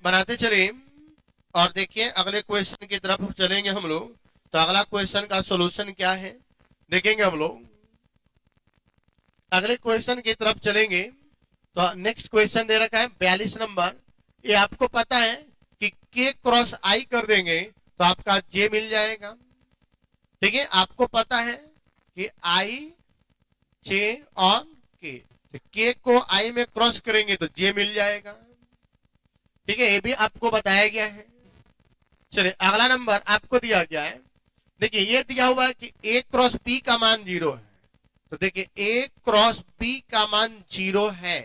बनाते चलिए और देखिए अगले क्वेश्चन की तरफ चलेंगे हम लोग। तो अगला क्वेश्चन का सॉल्यूशन क्या है देखेंगे हम लोग, अगले क्वेश्चन की तरफ चलेंगे। तो नेक्स्ट क्वेश्चन दे रखा है 42 नंबर, ये आपको पता है कि k क्रॉस i कर देंगे तो आपका j मिल जाएगा, ठीक है। आपको पता है कि i j और k, तो k को i में क्रॉस करेंगे तो j मिल जाएगा, ठीक है, ये भी आपको बताया गया है। चलिए अगला नंबर आपको दिया गया है, देखिए ये दिया हुआ है कि a क्रॉस b का मान 0 है, तो देखिए a क्रॉस b का मान 0 है,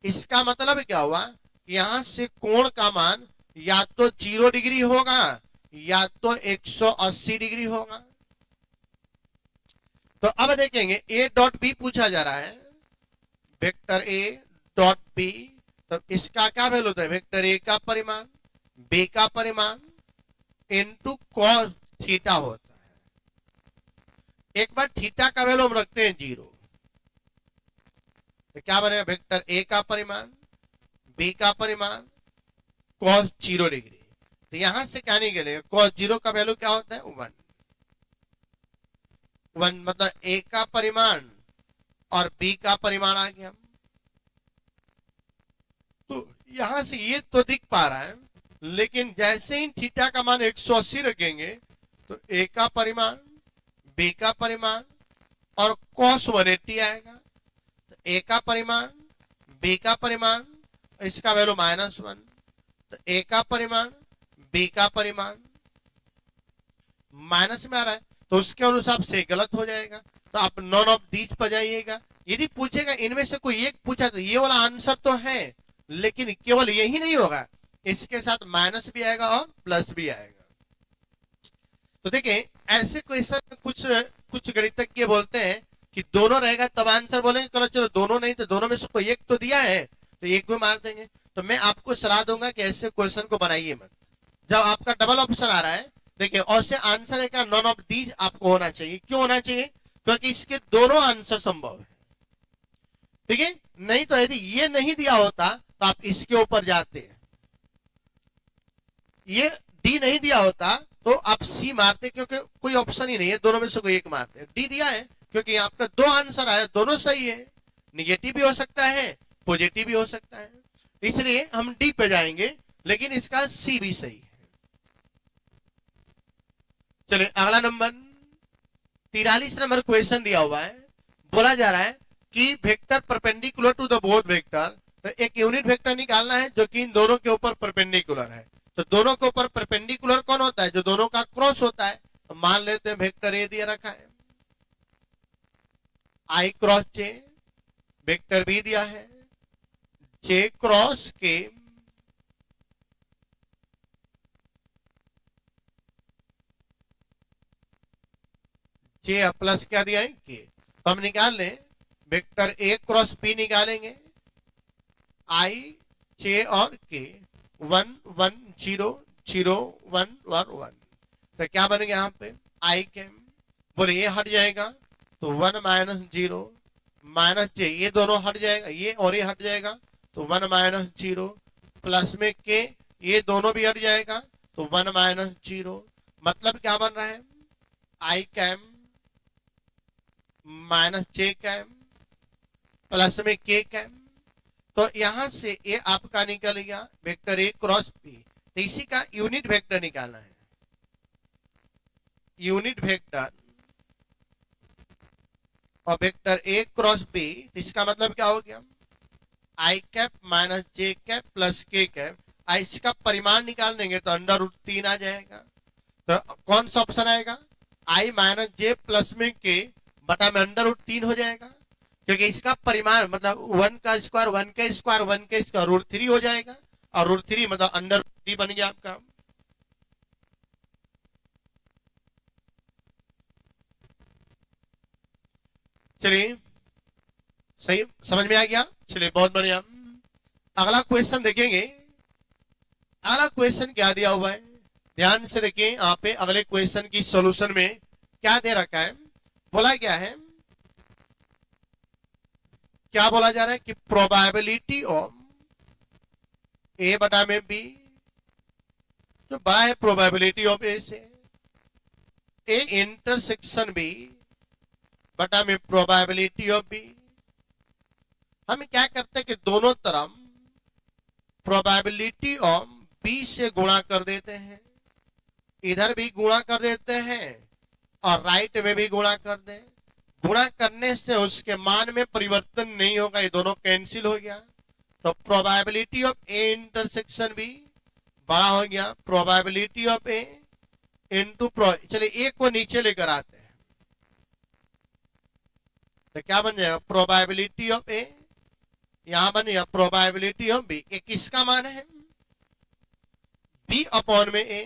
इसका मतलब क्या हुआ, यहां से कोण का मान या तो 0 डिग्री होगा या तो 180 डिग्री होगा, तो अब देखेंगे ए डॉट बी पूछा जा रहा है, वेक्टर ए डॉट बी। तो इसका क्या वैल्यू होता है, वेक्टर ए का परिमाण बी का परिमाण इनटू कॉस थीटा होता है। एक बार थीटा का वैल्यू हम रखते हैं 0, तो क्या बनेगा, वेक्टर ए का परिमाण बी का परिमाण कॉस 0 डिग्री। तो यहां से क्या निकलेगा, कॉस 0 का वैल्यू क्या होता है 1, 1 मतलब ए का परिमाण और बी का परिमाण आ गया। तो यहां से ये तो दिख पा रहा है, लेकिन जैसे ही थीटा का मान 180 रखेंगे तो ए का परिमाण बी का परिमाण और cos 180 आएगा। तो ए का परिमाण बी का परिमाण, इसका वैल्यू -1, तो ए का परिमाण बी का परिमाण माइनस में आ रहा है, तो उसके अनुसार से गलत हो जाएगा। तो आप नॉन ऑफ दीज पर जाइएगा। यदि पूछेगा इनमें से कोई एक पूछा तो ये वाला आंसर तो है, लेकिन केवल यही नहीं होगा, इसके साथ माइनस भी आएगा और प्लस भी आएगा। तो देखिए ऐसे क्वेश्चन कुछ गणितज्ञ बोलते हैं कि दोनों रहेगा तब आंसर बोलेंगे, चलो चलो दोनों नहीं तो दोनों में से कोई एक तो दिया है तो एक को मार देंगे। तो मैं आपको सलाह दूंगा कि ऐसे क्वेश्चन को बनाइए मत। जब आपका डबल ऑप्शन आ रहा है, देखिए और से आंसर है क्या, नॉन ऑफ दीज आपको होना चाहिए। क्यों होना चाहिए, क्योंकि इसके दोनों आंसर संभव है, ठीक है। नहीं तो यदि ये नहीं दिया होता तो आप इसके ऊपर जाते हैं, ये डी नहीं दिया होता तो आप सी मारते, क्योंकि कोई ऑप्शन ही नहीं है, दोनों में से कोई एक मारते। डी दिया है क्योंकि आपका दो आंसर आया, दोनों सही है, निगेटिव भी हो सकता है पॉजिटिव भी हो सकता है, इसलिए हम डी पे जाएंगे, लेकिन इसका सी भी सही है। चलिए अगला नंबर 43 नंबर क्वेश्चन दिया हुआ है, बोला जा रहा है कि vector perpendicular to the both vector, तो एक यूनिट वेक्टर निकालना है जो कि इन दोनों के ऊपर परपेंडिकुलर है। तो दोनों के ऊपर परपेंडिकुलर कौन होता है, जो दोनों का क्रॉस होता है। तो मान लेते हैं वेक्टर ए दिया रखा है, आई क्रॉस जे, वेक्टर बी दिया है जे क्रॉस के, जे प्लस क्या दिया है के। तो हम निकाल लें वेक्टर ए क्रॉस बी निकालेंगे, आई जे और के, 1 1 0 0 1 1 1। तो क्या बनेगा यहाँ पे आई के, बोले ये हट जाएगा तो 1 -0 माइनस जे, ये दोनों हट जाएगा, ये और ये हट जाएगा तो 1 -0 प्लस में के, ये दोनों भी हट जाएगा तो 1 -0। मतलब क्या बन रहा है, I cap minus J cap plus में के कैम। तो यहां से ये आपका निकल गया वेक्टर ए क्रॉस बी। तो इसी का यूनिट वेक्टर निकालना है, यूनिट वेक्टर और वेक्टर ए क्रॉस बी। इसका मतलब क्या हो गया, आई कैप माइनस जे कैप प्लस के कैप। इसका परिमाण निकाल देंगे तो √3 आ जाएगा। तो कौन सा ऑप्शन आएगा, आई माइनस जे प्लस में के बटा में √3 हो जाएगा, क्योंकि इसका परिमाण मतलब 1 का स्क्वायर 1 का स्क्वायर 1 का स्क्वायर √3 हो जाएगा, और √3 मतलब √3 बन गया आपका। चलिए सही समझ में आ गया, चलिए बहुत बढ़िया। अगला क्वेश्चन देखेंगे, अगला क्वेश्चन क्या दिया हुआ है, ध्यान से देखिए। यहाँ पे अगले क्वेश्चन की सॉल्यूशन में क्या दे रखा है, बोला क्या है, क्या बोला जा रहा है कि प्रोबेबिलिटी ऑफ ए बटा में बी, जो बड़ा है प्रोबेबिलिटी ऑफ ए से, ए इंटरसेक्शन बी बटा में प्रोबेबिलिटी ऑफ बी। हम क्या करते हैं कि दोनों तरफ प्रोबेबिलिटी ऑफ बी से गुणा कर देते हैं, इधर भी गुणा कर देते हैं और राइट में भी गुणा कर दें। गुणा करने से उसके मान में परिवर्तन नहीं होगा, ये दोनों कैंसिल हो गया। तो probability of A intersection B बड़ा हो गया प्रोबेबिलिटी ऑफ ए इंटू चलिए ए को नीचे लेकर आते हैं, तो क्या बन जाएगा प्रोबेबिलिटी ऑफ ए, यहां बन गया प्रोबेबिलिटी ऑफ बी। ए किसका मान है, बी अपॉन में ए,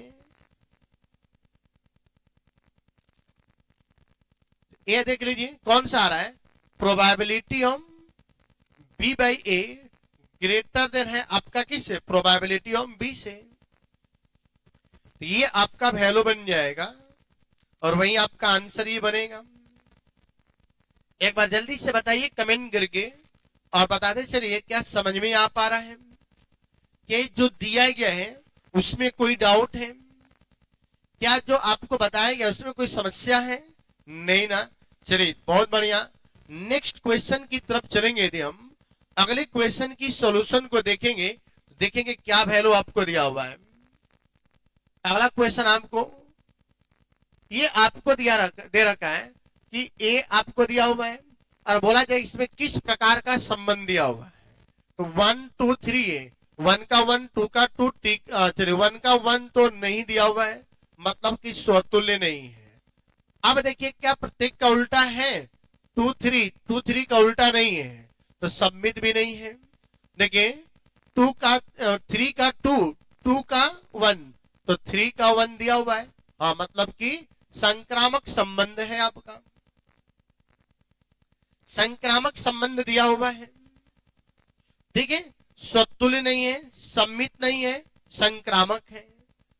ए देख लीजिए कौन सा आ रहा है, probability of B by A greater than है आपका किससे, प्रोबेबिलिटी ऑफ बी से। तो ये आपका वैल्यू बन जाएगा और वही आपका आंसर ही बनेगा। एक बार जल्दी से बताइए कमेंट करके और बताते चलिए क्या समझ में आ पा रहा है, कि जो दिया गया है उसमें कोई डाउट है क्या, जो आपको बताया गया उसमें कोई समस्या है, नहीं ना। चलिए बहुत बढ़िया, नेक्स्ट क्वेश्चन की तरफ चलेंगे। यदि हम अगले क्वेश्चन की सॉल्यूशन को देखेंगे, देखेंगे क्या वैल्यू आपको दिया हुआ है। अगला क्वेश्चन आपको ये आपको दे रखा है कि ए आपको दिया हुआ है और बोला जाए इसमें किस प्रकार का संबंध दिया हुआ है। तो 1 2 3 है, 1 का 1 2 का 2, चलिए 1 का 1 तो नहीं दिया हुआ है, मतलब कि स्वतुल्य नहीं है। अब देखिए क्या प्रत्येक का उल्टा है, 2 3 का उल्टा नहीं है तो सम्मित भी नहीं है। देखिए 2 का 3 का 2, 2 का 1 तो 3 का 1 दिया हुआ है, हाँ मतलब कि संक्रामक संबंध है, आपका संक्रामक संबंध दिया हुआ है। ठीक है, स्वतुल्य नहीं है, सम्मित नहीं है, संक्रामक है।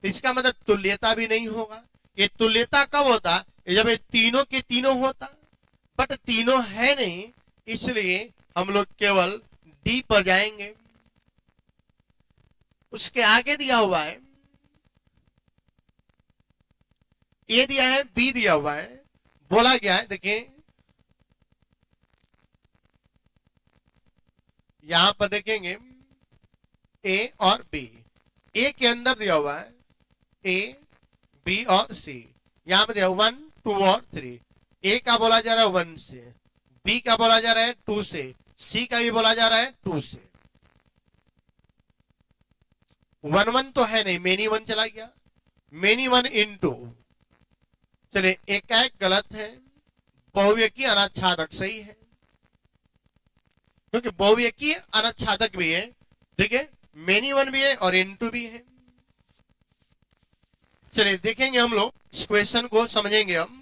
इसका मतलब तुल्यता भी नहीं होगा। ये तुल्यता कब होता, जब ये तीनों के तीनों होता, बट तीनों है नहीं, इसलिए हम लोग केवल डी पर जाएंगे। उसके आगे दिया हुआ है, ए दिया है, बी दिया हुआ है, बोला गया है, देखिए यहां पर देखेंगे ए और बी, ए के अंदर दिया हुआ है ए बी और सी, यहां पर दिया 1 2 और 3, ए का बोला जा रहा है 1 से, बी का बोला जा रहा है 2 से, सी का भी बोला जा रहा है 2 से। 1 1 तो है नहीं, मेनी 1 चला गया, मेनी 1 इनटू, चलिए एकाएक गलत है, बहुवियकी अनाच्छादक सही है, क्योंकि बहुवियकी अनाच्छादक भी है। ठीक है, मेनी 1 भी है और इनटू भी है। चलिए देखेंगे हम लोग इस क्वेश्चन को, समझेंगे हम।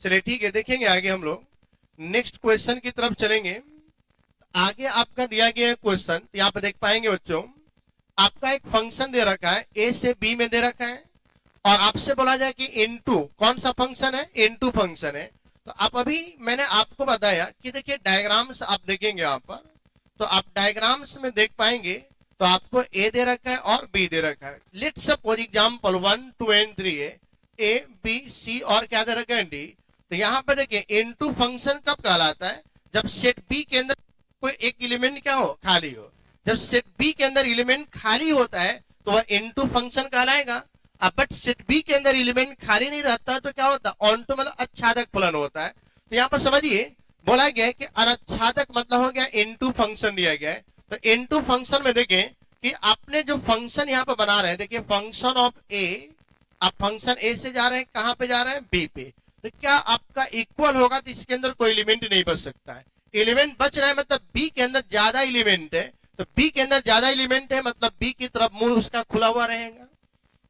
चलिए ठीक है, देखेंगे आगे हम लोग नेक्स्ट क्वेश्चन की तरफ चलेंगे। आगे आपका दिया गया क्वेश्चन यहाँ पे देख पाएंगे बच्चों, आपका एक फंक्शन दे रखा है, ए से बी में दे रखा है और आपसे बोला जाए कि इनटू, कौन सा फंक्शन है, इनटू फंक्शन है। तो आप अभी मैंने आपको बताया कि देखिए डायग्राम्स आप देखेंगे यहाँ पर, तो आप डायग्राम्स में देख पाएंगे, तो आपको ए दे रखा है और बी दे रखा है। लेट्स सपोज एग्जांपल 1 2 एंड 3 है, ए बी सी और क्या दे रखा है डी। तो यहाँ पर देखिए इनटू फंक्शन कब कहलाता है, जब सेट बी के अंदर कोई एक एलिमेंट क्या हो, खाली हो। जब सेट बी के अंदर एलिमेंट खाली होता है तो वह इनटू फंक्शन कहलाएगा। अब बट सेट बी के अंदर एलिमेंट खाली नहीं रहता तो क्या होता है, ऑन टू मतलब आच्छादक फलन होता है। तो यहाँ पर समझिए बोला गया है कि अनाच्छादक मतलब हो गया इनटू फंक्शन दिया गया है। तो इनटू फंक्शन में देखें कि आपने जो फंक्शन यहाँ पर बना रहे हैं, देखिए फंक्शन ऑफ ए, आप फंक्शन ए से जा रहे हैं, कहां पे जा रहे हैं, बी पे। तो क्या आपका इक्वल होगा, तो इसके अंदर कोई एलिमेंट नहीं बच सकता है। एलिमेंट बच रहा है मतलब बी के अंदर ज्यादा एलिमेंट है, तो बी के अंदर ज्यादा एलिमेंट है मतलब बी की तरफ मुंह उसका खुला हुआ रहेगा।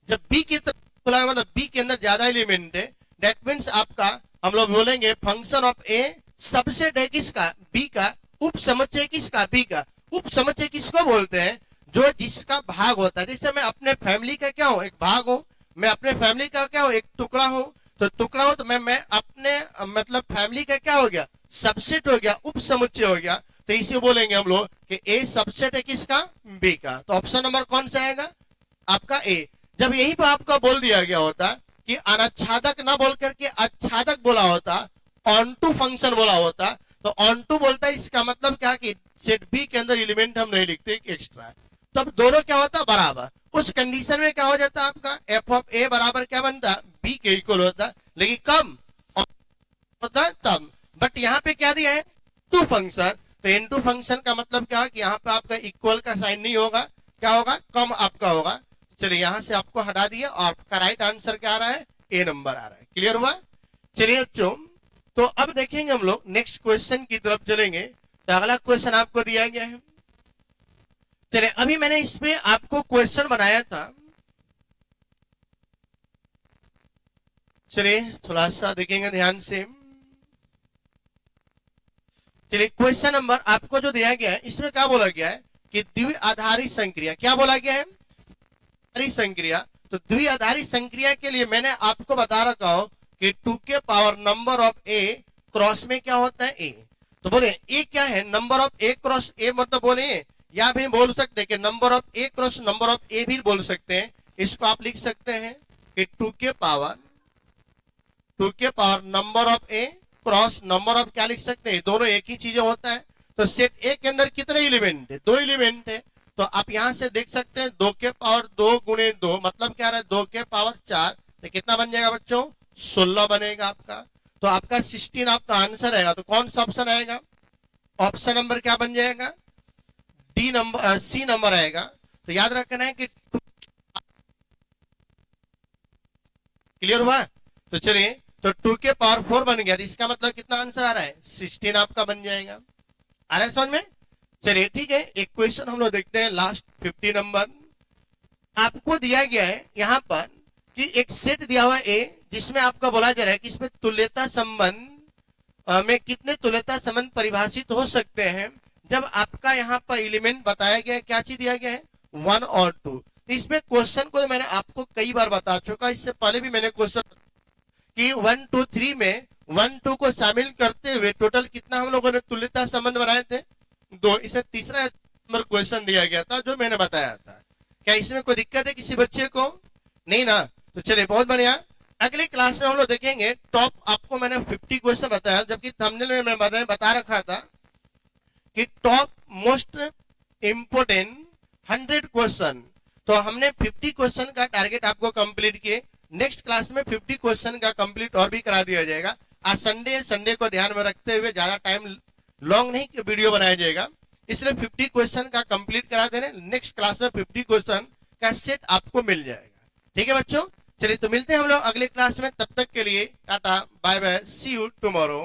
जब बी की तरफ खुला हुआ मतलब बी के अंदर ज्यादा एलिमेंट है, दैट मीन्स आपका हम लोग बोलेंगे फंक्शन ऑफ ए सबसेट है किसका, बी का, उप समुच्चय किसका, बी का। उप समुच्चय किसको बोलते हैं, जो जिसका भाग होता है। जैसे मैं अपने फैमिली का क्या हूं, एक भाग हूं, मैं अपने फैमिली का क्या हूं, एक टुकड़ा हूं। तो टुकड़ा हो तो मैं अपने मतलब फैमिली का क्या हो गया, सबसेट हो गया, उप समुच्चय हो गया। तो इसे बोलेंगे हम लोग कि ए सबसेट है किसका, बी का। तो ऑप्शन नंबर कौन सा आएगा, आपका ए। जब यही पे आपका बोल दिया गया होता कि अनाच्छादक ना बोल करके आच्छादक बोला होता, ऑन टू फंक्शन बोला होता, तो ऑन टू बोलता है, इसका मतलब क्या कि सेट बी के अंदर एलिमेंट हम नहीं लिखते, एक्स्ट्रा। तब दोनों क्या होता, बराबर। उस कंडीशन में क्या हो जाता है आपका एफ ऑफ ए बराबर क्या बनता है, बी के इक्वल होता है, लेकिन कम होता है तब। बट यहाँ पे क्या दिया है, टू फंक्शन, तो इनटू फंक्शन का मतलब क्या है कि यहाँ पे आपका इक्वल का साइन नहीं होगा, क्या होगा, कम आपका होगा। चलिए यहाँ से आपको हटा दिया और आपका राइट आंसर क्या आ रहा है, ए नंबर आ रहा है। क्लियर हुआ? चलिए बच्चों, तो अब देखेंगे हम लोग नेक्स्ट क्वेश्चन की तरफ चलेंगे। तो अगला क्वेश्चन आपको दिया गया है। चलिए अभी मैंने इसमें आपको क्वेश्चन बनाया था, चलिए थोड़ा सा देखेंगे ध्यान से। चलिए क्वेश्चन नंबर आपको जो दिया गया है इसमें क्या बोला गया है कि द्विआधारी संक्रिया, क्या बोला गया है, द्विआधारी संक्रिया। तो द्विआधारी संक्रिया के लिए मैंने आपको बता रखा हूं कि 2 के power number of A cross में क्या होता है, ए। तो बोले ए क्या है, number of A cross A, मतलब बोले या भी बोल सकते हैं कि number of A cross number of A भी बोल सकते हैं। इसको आप लिख सकते हैं कि 2 के power number of A cross number of क्या लिख सकते हैं, दोनों एक ही चीजें होता है। तो सेट ए के अंदर कितने एलिमेंट है, 2 एलिमेंट है। तो आप यहां से देख सकते हैं 2 के पावर 2 गुणे 2 मतलब क्या रहा है, 2 के पावर 4, तो कितना बन जाएगा बच्चों, 16 बनेगा आपका। तो आपका 16 आपका आंसर आएगा। तो कौन सा ऑप्शन आएगा, ऑप्शन नंबर क्या बन जाएगा, डी नंबर, सी नंबर आएगा। तो याद रखना है कि क्लियर हुआ? तो चलिए, तो 2 के पावर 4 बन गया, तो इसका मतलब कितना आंसर आ रहा है, 16 आपका बन जाएगा। आ रहा है समझ में? चलिए ठीक है, एक क्वेश्चन हम लोग देखते हैं लास्ट 50 नंबर। आपको दिया गया है यहाँ पर कि एक सेट दिया हुआ ए, जिसमें आपका बोला जा रहा है कि इसमें तुल्यता संबंध में कितने तुल्यता संबंध परिभाषित हो सकते हैं। जब आपका यहाँ पर एलिमेंट बताया गया है, क्या चीज दिया गया है, 1 और 2। इसमें क्वेश्चन को मैंने आपको कई बार बता चुका, इससे पहले भी मैंने क्वेश्चन कि 1 2 3 में 1 2 को शामिल करते हुए टोटल कितना हम लोगों ने तुल्यता संबंध बनाए थे, 2। इसे तीसरा नंबर क्वेश्चन दिया गया था जो मैंने बताया था। क्या इसमें कोई दिक्कत है किसी बच्चे को, नहीं ना? तो चलिए बहुत बढ़िया। अगले क्लास में हम लोग देखेंगे टॉप, आपको मैंने 50 क्वेश्चन बताया, जबकि थंबनेल में मैंने बता रखा था कि टॉप मोस्ट इंपोर्टेंट 100 क्वेश्चन। तो हमने 50 क्वेश्चन का टारगेट आपको कंप्लीट किए। नेक्स्ट क्लास में 50 क्वेश्चन का कंप्लीट और भी करा दिया जाएगा। आज संडे को ध्यान में रखते हुए ज्यादा टाइम लॉन्ग नहीं वीडियो बनाया जाएगा, इसलिए 50 क्वेश्चन का कंप्लीट करा देने। नेक्स्ट क्लास में 50 क्वेश्चन का सेट आपको मिल जाएगा। ठीक है बच्चों, चलिए तो मिलते हैं हम लोग अगले क्लास में। तब तक के लिए tata bye bye, see you tomorrow.